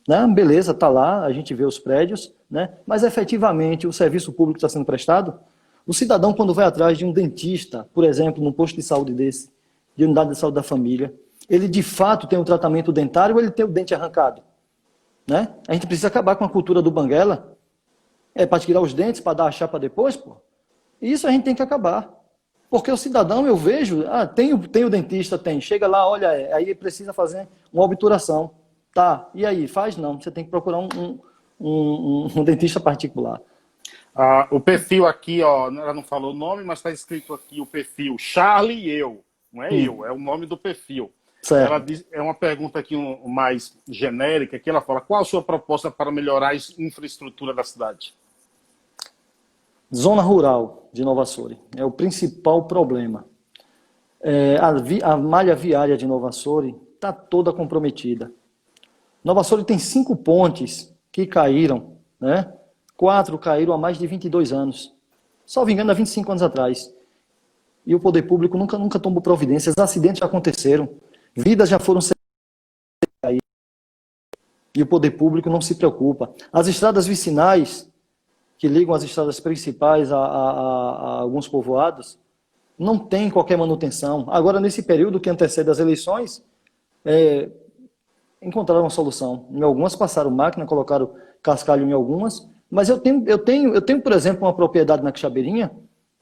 né? Beleza, está lá, a gente vê os prédios, né? Mas efetivamente o serviço público está sendo prestado. O cidadão, quando vai atrás de um dentista, por exemplo, num posto de saúde desse, de unidade de saúde da família, ele de fato tem um tratamento dentário ou ele tem o dente arrancado? Né? A gente precisa acabar com a cultura do banguela, para tirar os dentes, para dar a chapa depois, pô. Isso a gente tem que acabar. Porque o cidadão, eu vejo, tem o dentista, chega lá, olha, aí precisa fazer uma obturação. Tá, e aí? Faz não, você tem que procurar um dentista particular. O perfil aqui, ó, ela não falou o nome, mas está escrito aqui o perfil Charlie e eu. Não é eu, é o nome do perfil. Certo. Ela diz, é uma pergunta aqui mais genérica, que ela fala, qual a sua proposta para melhorar a infraestrutura da cidade? Zona rural de Nova Açores é o principal problema. A malha viária de Nova Açores está toda comprometida. Nova Açores tem 5 pontes que caíram, né? 4 caíram há mais de 22 anos. Só me engano, há 25 anos atrás. E o poder público nunca tomou providências. Acidentes já aconteceram. Vidas já foram caídas. E o poder público não se preocupa. As estradas vicinais, que ligam as estradas principais a alguns povoados, não tem qualquer manutenção. Agora, nesse período que antecede as eleições, encontraram uma solução. Em algumas passaram máquina, colocaram cascalho em algumas, mas eu tenho, por exemplo, uma propriedade na Quixabeirinha,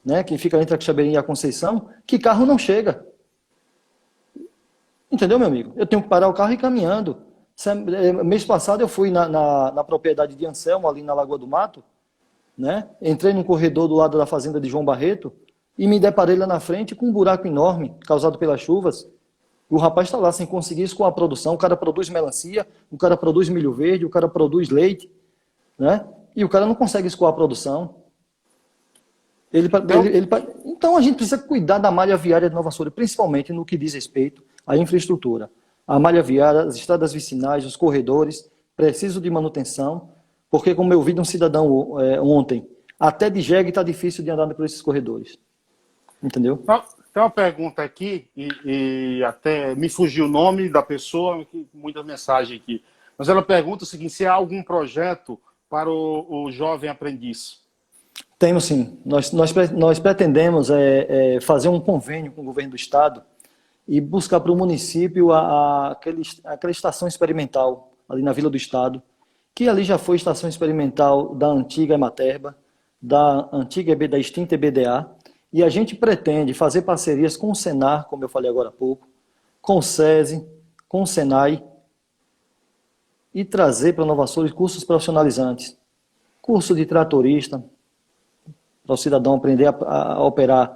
né, que fica entre a Quixabeirinha e a Conceição, que carro não chega. Entendeu, meu amigo? Eu tenho que parar o carro e ir caminhando. Mês passado eu fui na propriedade de Anselmo, ali na Lagoa do Mato, né? Entrei num corredor do lado da fazenda de João Barreto e me deparei lá na frente com um buraco enorme causado pelas chuvas. O rapaz está lá sem conseguir escoar a produção. O cara produz melancia, o cara produz milho verde, o cara produz leite, né? E o cara não consegue escoar a produção. Então a gente precisa cuidar da malha viária de Nova Açores, principalmente no que diz respeito à infraestrutura. A malha viária, as estradas vicinais, os corredores, precisam de manutenção, porque, como eu vi de um cidadão ontem, até de jegue está difícil de andar por esses corredores. Entendeu? Tem uma pergunta aqui, e até me fugiu o nome da pessoa, muita mensagem aqui. Mas ela pergunta o seguinte, se há algum projeto para o jovem aprendiz. Temos sim. Nós pretendemos fazer um convênio com o governo do estado e buscar para o município aquela estação experimental ali na Vila do Estado, que ali já foi estação experimental da antiga Ematerba, da extinta EBDA, e a gente pretende fazer parcerias com o Senar, como eu falei agora há pouco, com o SESI, com o Senai, e trazer para Nova Açores cursos profissionalizantes. Curso de tratorista, para o cidadão aprender a operar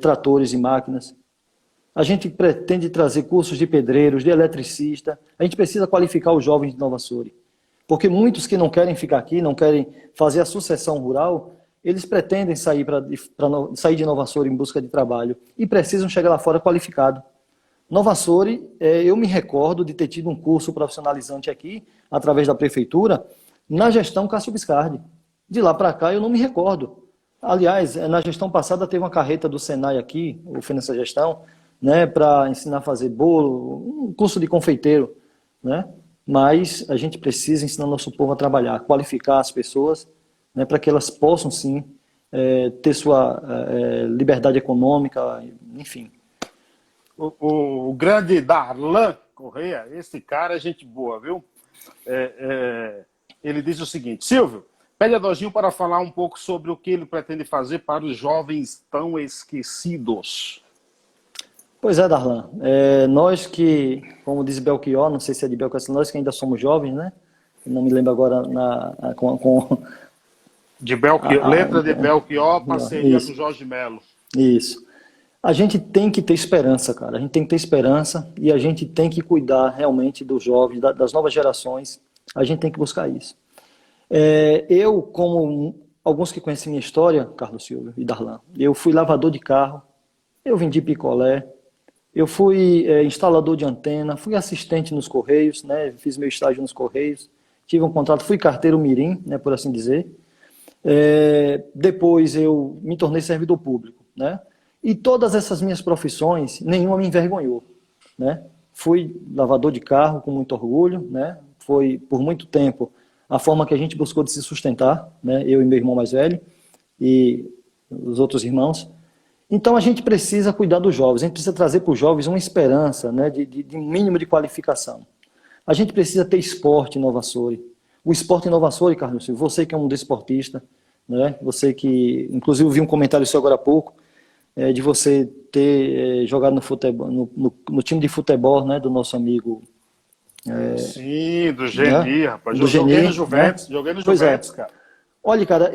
tratores e máquinas. A gente pretende trazer cursos de pedreiros, de eletricista. A gente precisa qualificar os jovens de Nova Açores. Porque muitos que não querem ficar aqui, não querem fazer a sucessão rural, eles pretendem sair de Nova Açores em busca de trabalho e precisam chegar lá fora qualificado. Nova Açores, eu me recordo de ter tido um curso profissionalizante aqui, através da prefeitura, na gestão Cássio Biscardi. De lá para cá eu não me recordo. Aliás, na gestão passada teve uma carreta do Senai aqui, o Finança Gestão, né, para ensinar a fazer bolo, um curso de confeiteiro, né? Mas a gente precisa ensinar nosso povo a trabalhar, qualificar as pessoas, né, para que elas possam sim ter sua liberdade econômica, enfim. O grande Darlan Correia, esse cara é gente boa, viu? Ele diz o seguinte: Silvio, pede a Dojinho para falar um pouco sobre o que ele pretende fazer para os jovens tão esquecidos. Pois é, Darlan. Nós que, como diz Belchior, não sei se é de Belchior, nós que ainda somos jovens, né? Não me lembro agora De Belchior, letra de Belchior, parceria isso. com Jorge Melo. Isso. A gente tem que ter esperança, cara. A gente tem que ter esperança e a gente tem que cuidar realmente dos jovens, das novas gerações. A gente tem que buscar isso. Eu, como alguns que conhecem minha história, Carlos Silva e Darlan, eu fui lavador de carro, eu vendi picolé, eu fui instalador de antena, fui assistente nos Correios, né? Fiz meu estágio nos Correios, tive um contrato, fui carteiro mirim, né, por assim dizer. Depois eu me tornei servidor público, né? E todas essas minhas profissões, nenhuma me envergonhou, né? Fui lavador de carro com muito orgulho, né? Foi por muito tempo a forma que a gente buscou de se sustentar, né? Eu e meu irmão mais velho e os outros irmãos. Então a gente precisa cuidar dos jovens, a gente precisa trazer para os jovens uma esperança, né? de um mínimo de qualificação. A gente precisa ter esporte em Nova Soure. O esporte em Nova Soure, Carlos Silva, você que é um desportista, né? Você que, inclusive, eu vi um comentário seu agora há pouco, de você ter jogado no futebol, no time de futebol, né, do nosso amigo. Sim, do Geni, né? rapaz. Do Joguei Geni, no Juventus, né? joguei no Pois Juventus, cara. Olha, cara,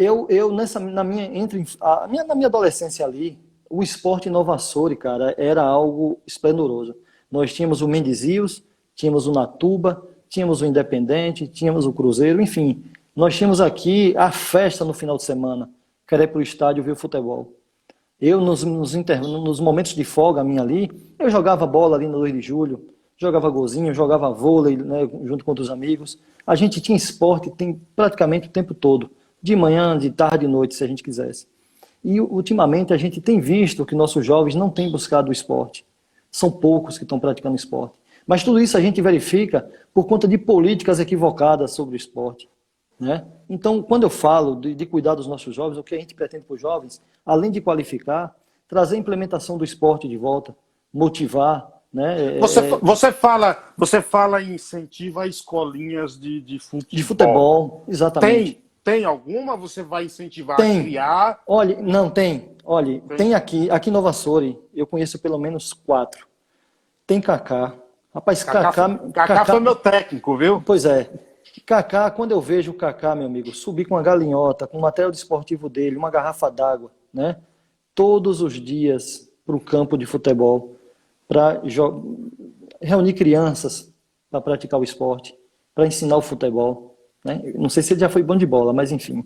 na minha adolescência ali, o esporte em Nova Soure, cara, era algo esplendoroso. Nós tínhamos o Mendezios, tínhamos o Natuba, tínhamos o Independente, tínhamos o Cruzeiro, enfim. Nós tínhamos aqui a festa no final de semana, que era ir para o estádio ver o futebol. Eu, nos momentos de folga minha ali, eu jogava bola ali no 2 de julho, jogava golzinho, jogava vôlei, né, junto com outros amigos. A gente tinha esporte praticamente o tempo todo, de manhã, de tarde, de noite, se a gente quisesse. E, ultimamente, a gente tem visto que nossos jovens não têm buscado o esporte. São poucos que estão praticando esporte. Mas tudo isso a gente verifica por conta de políticas equivocadas sobre o esporte, né? Então, quando eu falo de cuidar dos nossos jovens, o que a gente pretende para os jovens, além de qualificar, trazer a implementação do esporte de volta, motivar, né? Você fala em incentivo a escolinhas de futebol. De futebol, exatamente. Tem alguma? Você vai incentivar Tem. a criar? Olha, não, tem. Olha, tem aqui em Nova Soure, eu conheço pelo menos 4. Tem Kaká. Rapaz, Kaká foi meu técnico, viu? Pois é. Kaká, quando eu vejo o Kaká, meu amigo, subir com uma galinhota, com o material desportivo dele, uma garrafa d'água, né? Todos os dias para o campo de futebol, para reunir crianças para praticar o esporte, para ensinar o futebol, né? Não sei se ele já foi bom de bola, mas enfim.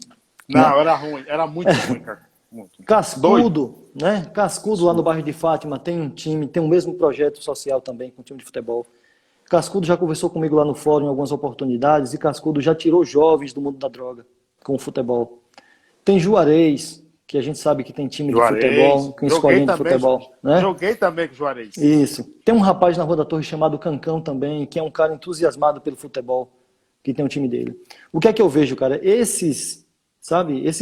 Não, né? era ruim, era muito ruim, cara. Muito. Cascudo, né? Cascudo lá no bairro de Fátima tem um time, tem o mesmo projeto social também com o time de futebol. Cascudo já conversou comigo lá no fórum em algumas oportunidades e Cascudo já tirou jovens do mundo da droga com o futebol. Tem Juarez, que a gente sabe que tem time de futebol, com escolinha de futebol. Né? Joguei também com Juarez. Isso. Tem um rapaz na Rua da Torre chamado Cancão também, que é um cara entusiasmado pelo futebol, que tem um time dele. O que é que eu vejo, cara? Esses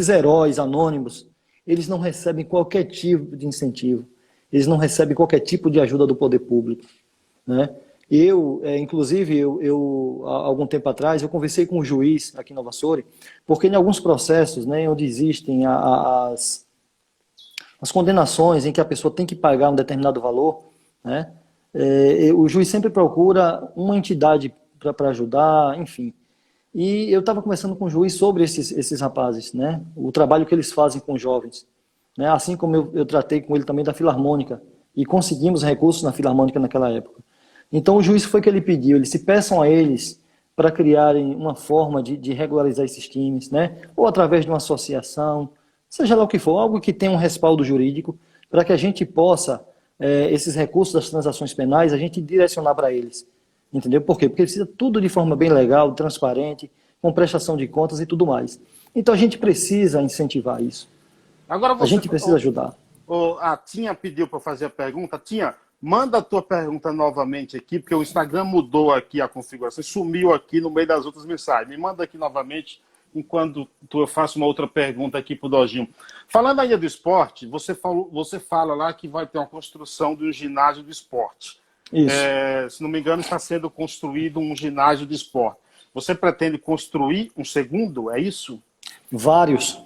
heróis anônimos, eles não recebem qualquer tipo de incentivo. Eles não recebem qualquer tipo de ajuda do poder público, né? Inclusive, há algum tempo atrás, eu conversei com um juiz aqui em Nova Soure, porque em alguns processos, né, onde existem as condenações em que a pessoa tem que pagar um determinado valor, né, o juiz sempre procura uma entidade para ajudar, enfim. E eu estava conversando com o juiz sobre esses rapazes, né, o trabalho que eles fazem com jovens. Né, assim como eu tratei com ele também da Filarmônica, e conseguimos recursos na Filarmônica naquela época. Então o juiz foi que ele pediu, eles se peçam a eles para criarem uma forma de regularizar esses times, né? Ou através de uma associação, seja lá o que for, algo que tenha um respaldo jurídico, para que a gente possa, esses recursos das transações penais, a gente direcionar para eles. Entendeu? Por quê? Porque precisa tudo de forma bem legal, transparente, com prestação de contas e tudo mais. Então a gente precisa incentivar isso. Agora A gente precisa ajudar. A Tinha pediu para fazer a pergunta. Tinha, manda a tua pergunta novamente aqui, porque o Instagram mudou aqui a configuração, sumiu aqui no meio das outras mensagens. Me manda aqui novamente, enquanto eu faço uma outra pergunta aqui para o Dojinho. Falando ainda do esporte, você fala lá que vai ter uma construção de um ginásio de esporte. Isso. Se não me engano, está sendo construído um ginásio de esporte. Você pretende construir um segundo, é isso? Vários.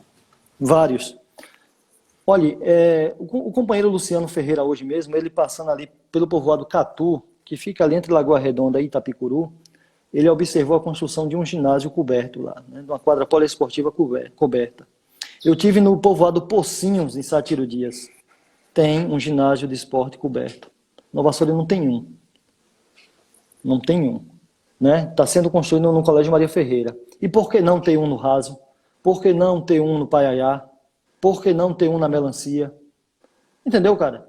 Olha, o companheiro Luciano Ferreira hoje mesmo, ele passando ali pelo povoado Catu, que fica ali entre Lagoa Redonda e Itapicuru, ele observou a construção de um ginásio coberto lá, né, de uma quadra poliesportiva coberta. Eu tive no povoado Pocinhos, em Sátiro Dias. Tem um ginásio de esporte coberto. Nova Açores não tem um. Não tem um. Né? Está sendo construído no Colégio Maria Ferreira. E por que não ter um no Raso? Por que não ter um no Paiaiá? Por que não ter um na Melancia? Entendeu, cara?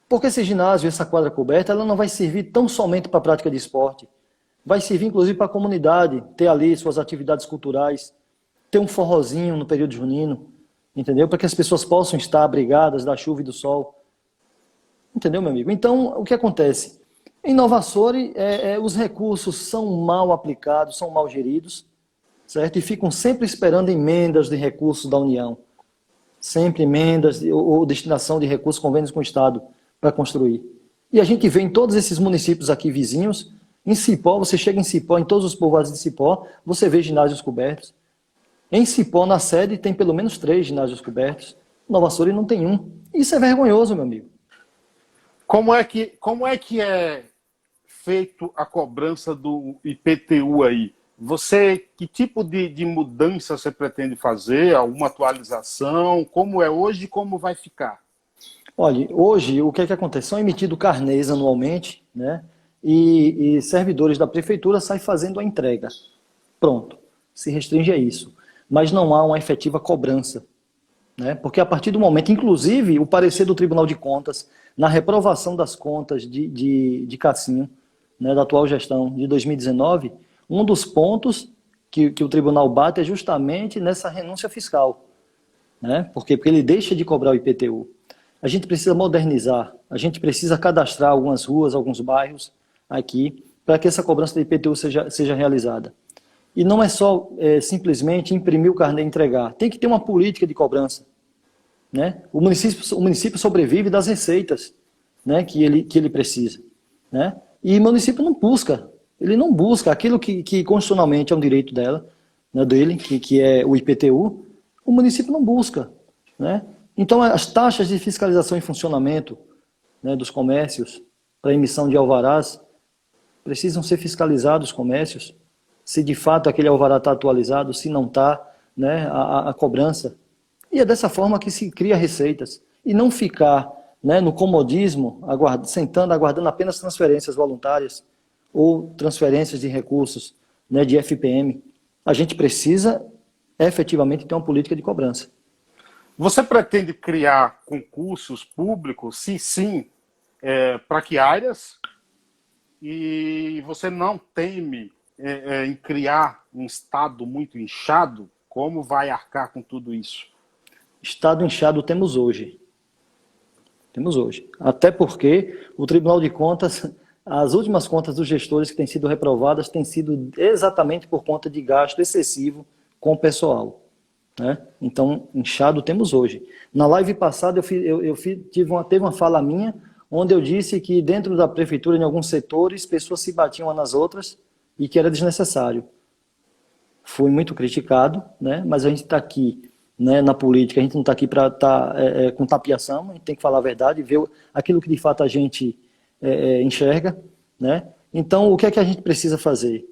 Porque esse ginásio, essa quadra coberta, ela não vai servir tão somente para a prática de esporte. Vai servir, inclusive, para a comunidade ter ali suas atividades culturais, ter um forrozinho no período junino, entendeu? Para que as pessoas possam estar abrigadas da chuva e do sol. Entendeu, meu amigo? Então, o que acontece? Em Nova Açores, os recursos são mal aplicados, são mal geridos, certo? E ficam sempre esperando emendas de recursos da União. Sempre emendas ou destinação de recursos, convênios com o Estado para construir. E a gente vê em todos esses municípios aqui vizinhos, em Cipó, você chega em Cipó, em todos os povoados de Cipó, você vê ginásios cobertos. Em Cipó, na sede, tem pelo menos 3 ginásios cobertos. Nova Açores não tem um. Isso é vergonhoso, meu amigo. Como é que é feito a cobrança do IPTU aí? Que tipo de mudança você pretende fazer? Alguma atualização? Como é hoje e como vai ficar? Olha, hoje o que acontece? São emitidos carnês anualmente, né? E servidores da prefeitura saem fazendo a entrega. Pronto, se restringe a isso. Mas não há uma efetiva cobrança. Né? Porque a partir do momento, inclusive, o parecer do Tribunal de Contas, na reprovação das contas de Cassinho, né, da atual gestão de 2019, um dos pontos que o tribunal bate é justamente nessa renúncia fiscal. Né? Porque ele deixa de cobrar o IPTU. A gente precisa modernizar, a gente precisa cadastrar algumas ruas, alguns bairros aqui, para que essa cobrança do IPTU seja realizada. E não é só simplesmente imprimir o carnê e entregar. Tem que ter uma política de cobrança. Né? O município sobrevive das receitas, né, que ele precisa. Né? E o município ele não busca aquilo que constitucionalmente é um direito dele, que é o IPTU, o município não busca. Né? Então, as taxas de fiscalização e funcionamento, né, dos comércios para emissão de alvarás precisam ser fiscalizados os comércios, se de fato aquele alvará está atualizado, se não está, né, a cobrança. E é dessa forma que se cria receitas. E não ficar, né, no comodismo, sentando, aguardando apenas transferências voluntárias ou transferências de recursos, né, de FPM. A gente precisa efetivamente ter uma política de cobrança. Você pretende criar concursos públicos? Se sim, para que áreas? E você não teme em criar um Estado muito inchado? Como vai arcar com tudo isso? Estado inchado temos hoje. Temos hoje. Até porque o Tribunal de Contas, as últimas contas dos gestores que têm sido reprovadas têm sido exatamente por conta de gasto excessivo com o pessoal. Né? Então, inchado temos hoje. Na live passada, teve uma fala minha, onde eu disse que dentro da prefeitura, em alguns setores, pessoas se batiam umas nas outras e que era desnecessário. Fui muito criticado, né? Mas a gente está aqui, né, na política, a gente não está aqui para estar com tapiação, a gente tem que falar a verdade, ver aquilo que de fato a gente enxerga. Né? Então, o que é que a gente precisa fazer?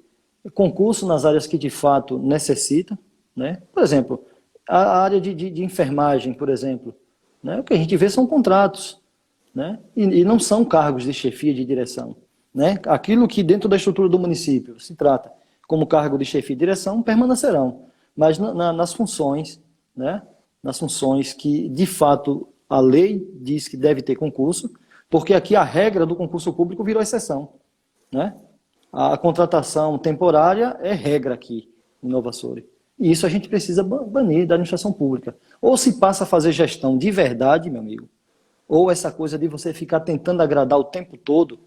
Concurso nas áreas que de fato necessitam. Né? Por exemplo, a área de enfermagem, por exemplo. Né? O que a gente vê são contratos. Né? E não são cargos de chefia, de direção. Né? Aquilo que dentro da estrutura do município se trata como cargo de chefia e direção, permanecerão. Mas nas funções, né? Nas funções que, de fato, a lei diz que deve ter concurso, porque aqui a regra do concurso público virou exceção. Né? A contratação temporária é regra aqui em Nova Açores. E isso a gente precisa banir da administração pública. Ou se passa a fazer gestão de verdade, meu amigo, ou essa coisa de você ficar tentando agradar o tempo todo,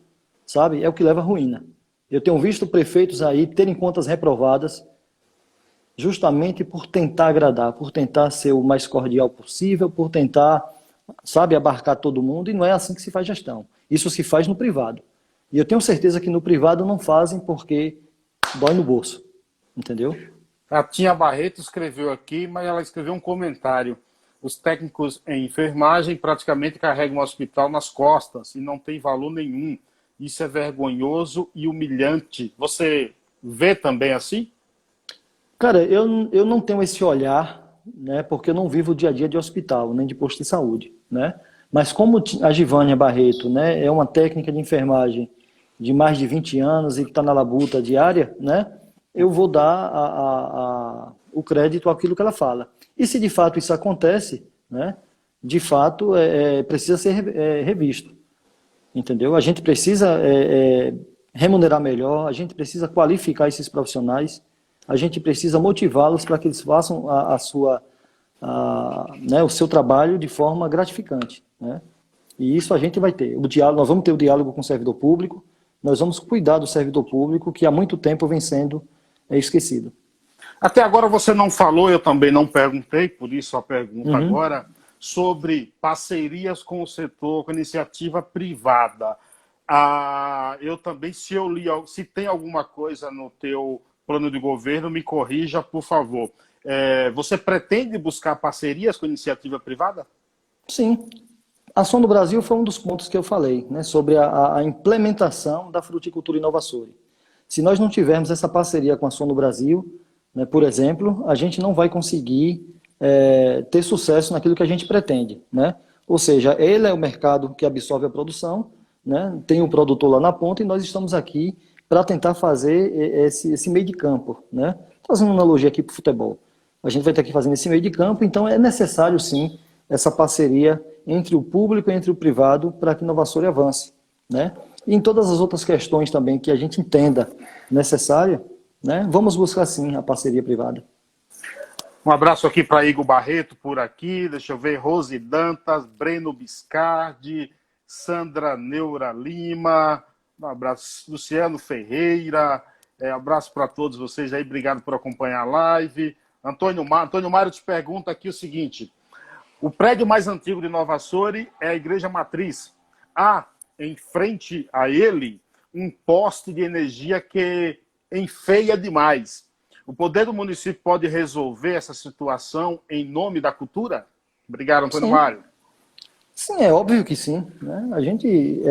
sabe? É o que leva à ruína. Eu tenho visto prefeitos aí terem contas reprovadas justamente por tentar agradar, por tentar ser o mais cordial possível, por tentar, sabe, abarcar todo mundo, e não é assim que se faz gestão. Isso se faz no privado. E eu tenho certeza que no privado não fazem porque dói no bolso, entendeu? A Tinha Barreto escreveu aqui, mas ela escreveu um comentário. Os técnicos em enfermagem praticamente carregam o hospital nas costas e não tem valor nenhum. Isso é vergonhoso e humilhante. Você vê também assim? Cara, eu não tenho esse olhar, né, porque eu não vivo o dia a dia de hospital, nem de posto de saúde, né? Mas como a Givânia Barreto, né, é uma técnica de enfermagem de mais de 20 anos e que está na labuta diária, né, eu vou dar o crédito àquilo que ela fala. E se de fato isso acontece, né, de fato precisa ser revisto, entendeu? A gente precisa remunerar melhor, a gente precisa qualificar esses profissionais, a gente precisa motivá-los para que eles façam né, o seu trabalho de forma gratificante, né? E isso a gente vai ter. O diálogo, nós vamos ter o diálogo com o servidor público, nós vamos cuidar do servidor público, que há muito tempo vem sendo esquecido. Até agora você não falou, eu também não perguntei, por isso a pergunta agora, sobre parcerias com o setor, com a iniciativa privada. Eu também, se tem alguma coisa no teu plano de governo, me corrija, por favor. Você pretende buscar parcerias com a iniciativa privada? Sim. A Ação do Brasil foi um dos pontos que eu falei, né, sobre a implementação da fruticultura inovaçora. Se nós não tivermos essa parceria com a Ação do Brasil, né, por exemplo, a gente não vai conseguir ter sucesso naquilo que a gente pretende, né? Ou seja, ele é o mercado que absorve a produção, né? Tem o produtor lá na ponta e nós estamos aqui para tentar fazer esse meio de campo, né? Fazendo uma analogia aqui para o futebol. A gente vai ter que fazer esse meio de campo, então é necessário sim essa parceria entre o público e entre o privado para que a Inovações avance, né? E em todas as outras questões também que a gente entenda necessária, né? Vamos buscar sim a parceria privada. Um abraço aqui para Igor Barreto por aqui, deixa eu ver, Rose Dantas, Breno Biscardi, Sandra Neura Lima, um abraço, Luciano Ferreira, abraço para todos vocês aí, obrigado por acompanhar a live. Antônio Mário te pergunta aqui o seguinte: o prédio mais antigo de Nova Açores é a Igreja Matriz. Há, em frente a ele, um poste de energia que enfeia demais. O poder do município pode resolver essa situação em nome da cultura? Obrigado, Antônio Mário. Sim, é óbvio que sim, né? A gente,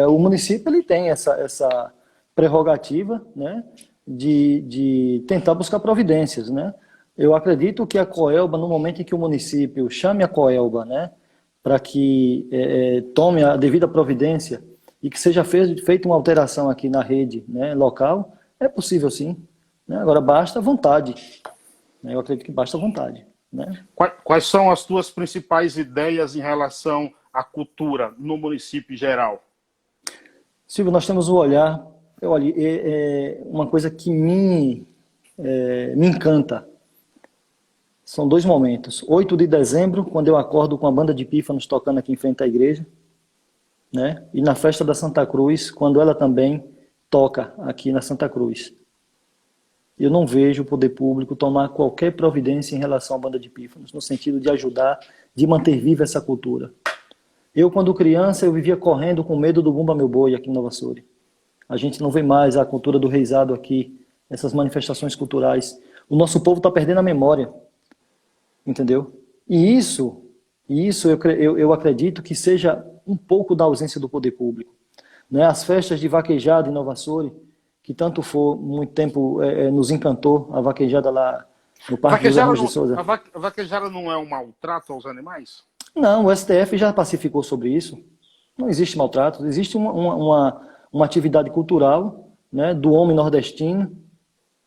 o município ele tem essa prerrogativa, né, de tentar buscar providências, né? Eu acredito que a Coelba, no momento em que o município chame a Coelba, né, para que tome a devida providência e que seja feita uma alteração aqui na rede, né, local, é possível sim. Né? Agora basta vontade. Né? Eu acredito que basta vontade. Né? Quais são as tuas principais ideias em relação à cultura no município em geral? Silvio, nós temos o olhar. Olha, uma coisa que me encanta. São dois momentos. 8 de dezembro, quando eu acordo com a banda de pífanos tocando aqui em frente à igreja, né? E na festa da Santa Cruz, quando ela também toca aqui na Santa Cruz. Eu não vejo o poder público tomar qualquer providência em relação à banda de pífanos, no sentido de ajudar, de manter viva essa cultura. Eu, quando criança, eu vivia correndo com medo do Bumba Meu Boi aqui em Nova Açores. A gente não vê mais a cultura do reisado aqui, essas manifestações culturais. O nosso povo está perdendo a memória. Entendeu? E isso eu acredito que seja um pouco da ausência do poder público. Né? As festas de vaquejada em Nova Açores, que tanto for muito tempo nos encantou, a vaquejada lá no Parque José Ramos de Souza. A vaquejada não é um maltrato aos animais? Não, o STF já pacificou sobre isso. Não existe maltrato, existe uma atividade cultural, né, do homem nordestino,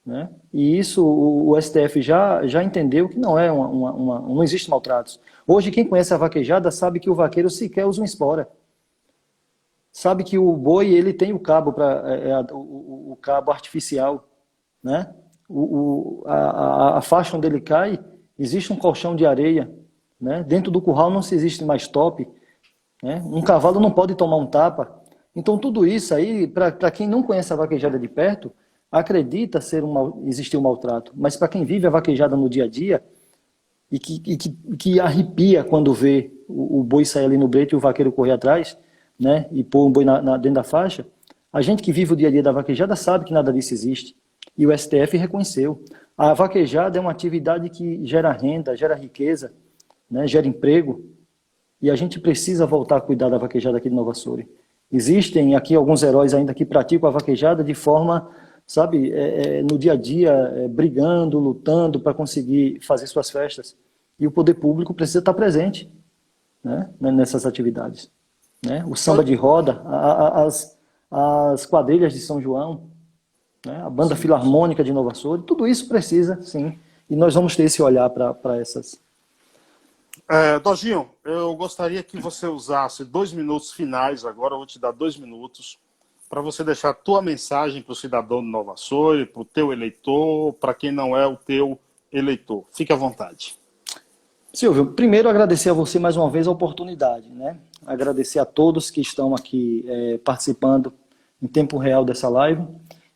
né? E isso o STF já entendeu que não não existe maltratos. Hoje quem conhece a vaquejada sabe que o vaqueiro sequer usa uma espora. Sabe que o boi ele tem o cabo o cabo artificial, né? a faixa onde ele cai, existe um colchão de areia, né? Dentro do curral não se existe mais top, né? Um cavalo não pode tomar um tapa. Então tudo isso aí, para quem não conhece a vaquejada de perto, acredita existir um maltrato. Mas para quem vive a vaquejada no dia a dia, e que arrepia quando vê o boi sair ali no breito e o vaqueiro correr atrás, né? E pôr um boi dentro da faixa, a gente que vive o dia a dia da vaquejada sabe que nada disso existe. E o STF reconheceu. A vaquejada é uma atividade que gera renda, gera riqueza, né? Gera emprego. E a gente precisa voltar a cuidar da vaquejada aqui de Nova Açores. Existem aqui alguns heróis ainda que praticam a vaquejada de forma, sabe, no dia a dia, brigando, lutando para conseguir fazer suas festas. E o poder público precisa estar presente, né, nessas atividades. Né? O samba de roda, as quadrilhas de São João, né? A banda filarmônica de Nova Açores, tudo isso precisa, sim. E nós vamos ter esse olhar para essas... Dojinho, eu gostaria que você usasse 2 minutos finais agora, eu vou te dar 2 minutos, para você deixar a tua mensagem para o cidadão de Nova Açores, para o teu eleitor, para quem não é o teu eleitor. Fique à vontade. Silvio, primeiro agradecer a você mais uma vez a oportunidade, né? Agradecer a todos que estão aqui participando em tempo real dessa live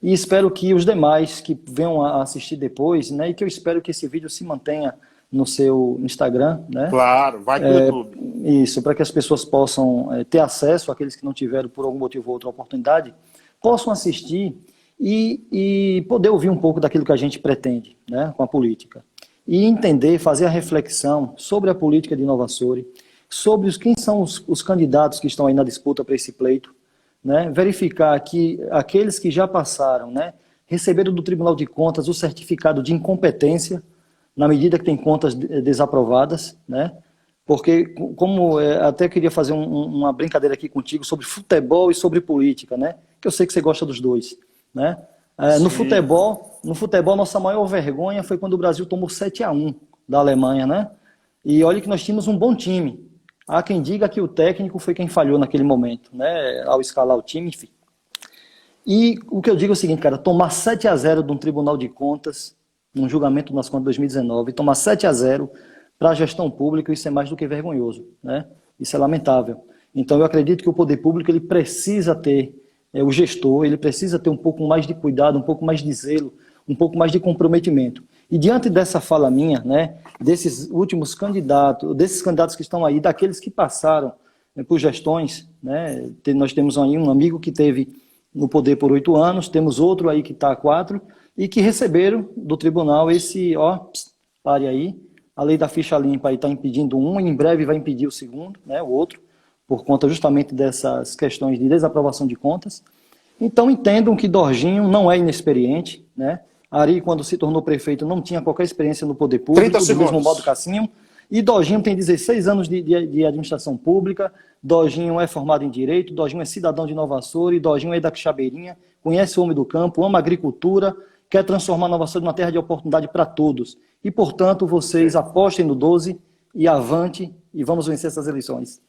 e espero que os demais que venham a assistir depois, né? E que eu espero que esse vídeo se mantenha no seu Instagram, né? Claro, vai para o YouTube. Isso, para que as pessoas possam ter acesso, aqueles que não tiveram por algum motivo ou outra oportunidade, possam assistir e poder ouvir um pouco daquilo que a gente pretende, né? Com a política. E entender, fazer a reflexão sobre a política de Nova Açores, sobre quem são os candidatos que estão aí na disputa para esse pleito, né? Verificar que aqueles que já passaram, né, receberam do Tribunal de Contas o certificado de incompetência, na medida que tem contas desaprovadas, né? Porque, como até queria fazer uma brincadeira aqui contigo sobre futebol e sobre política, né? Que eu sei que você gosta dos dois, né? No futebol, nossa maior vergonha foi quando o Brasil tomou 7-1 da Alemanha, né? E olha que nós tínhamos um bom time. Há quem diga que o técnico foi quem falhou naquele momento, né? Ao escalar o time, enfim. E o que eu digo é o seguinte, cara, tomar 7-0 de um Tribunal de Contas, num julgamento nas contas de 2019, tomar 7-0 para a gestão pública, isso é mais do que vergonhoso, né? Isso é lamentável. Então eu acredito que o poder público ele precisa ter, o gestor, ele precisa ter um pouco mais de cuidado, um pouco mais de zelo, um pouco mais de comprometimento. E diante dessa fala minha, né, desses últimos candidatos, desses candidatos que estão aí, daqueles que passaram por gestões, né, nós temos aí um amigo que teve no poder por 8 anos, temos outro aí que está há 4, e que receberam do tribunal esse, pare aí, a lei da ficha limpa aí está impedindo um, e em breve vai impedir o segundo, né, o outro, por conta justamente dessas questões de desaprovação de contas. Então entendam que Dorginho não é inexperiente, né? Ari, quando se tornou prefeito, não tinha qualquer experiência no poder público, do mesmo modo Cassinho. E Dorginho tem 16 anos de administração pública, Dorginho é formado em Direito, Dorginho é cidadão de Nova Açores, Dorginho é da Quixabeirinha, conhece o homem do campo, ama a agricultura, quer transformar Nova Açores numa terra de oportunidade para todos. E, portanto, vocês apostem no 12 e avante e vamos vencer essas eleições.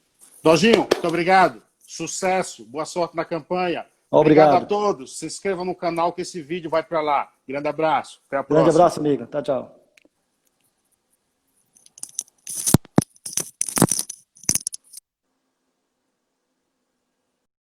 Dorginho, muito obrigado. Sucesso, boa sorte na campanha. Obrigado A todos. Se inscrevam no canal que esse vídeo vai para lá. Grande abraço. Até a próxima. Grande abraço, amigo. Tchau, tchau.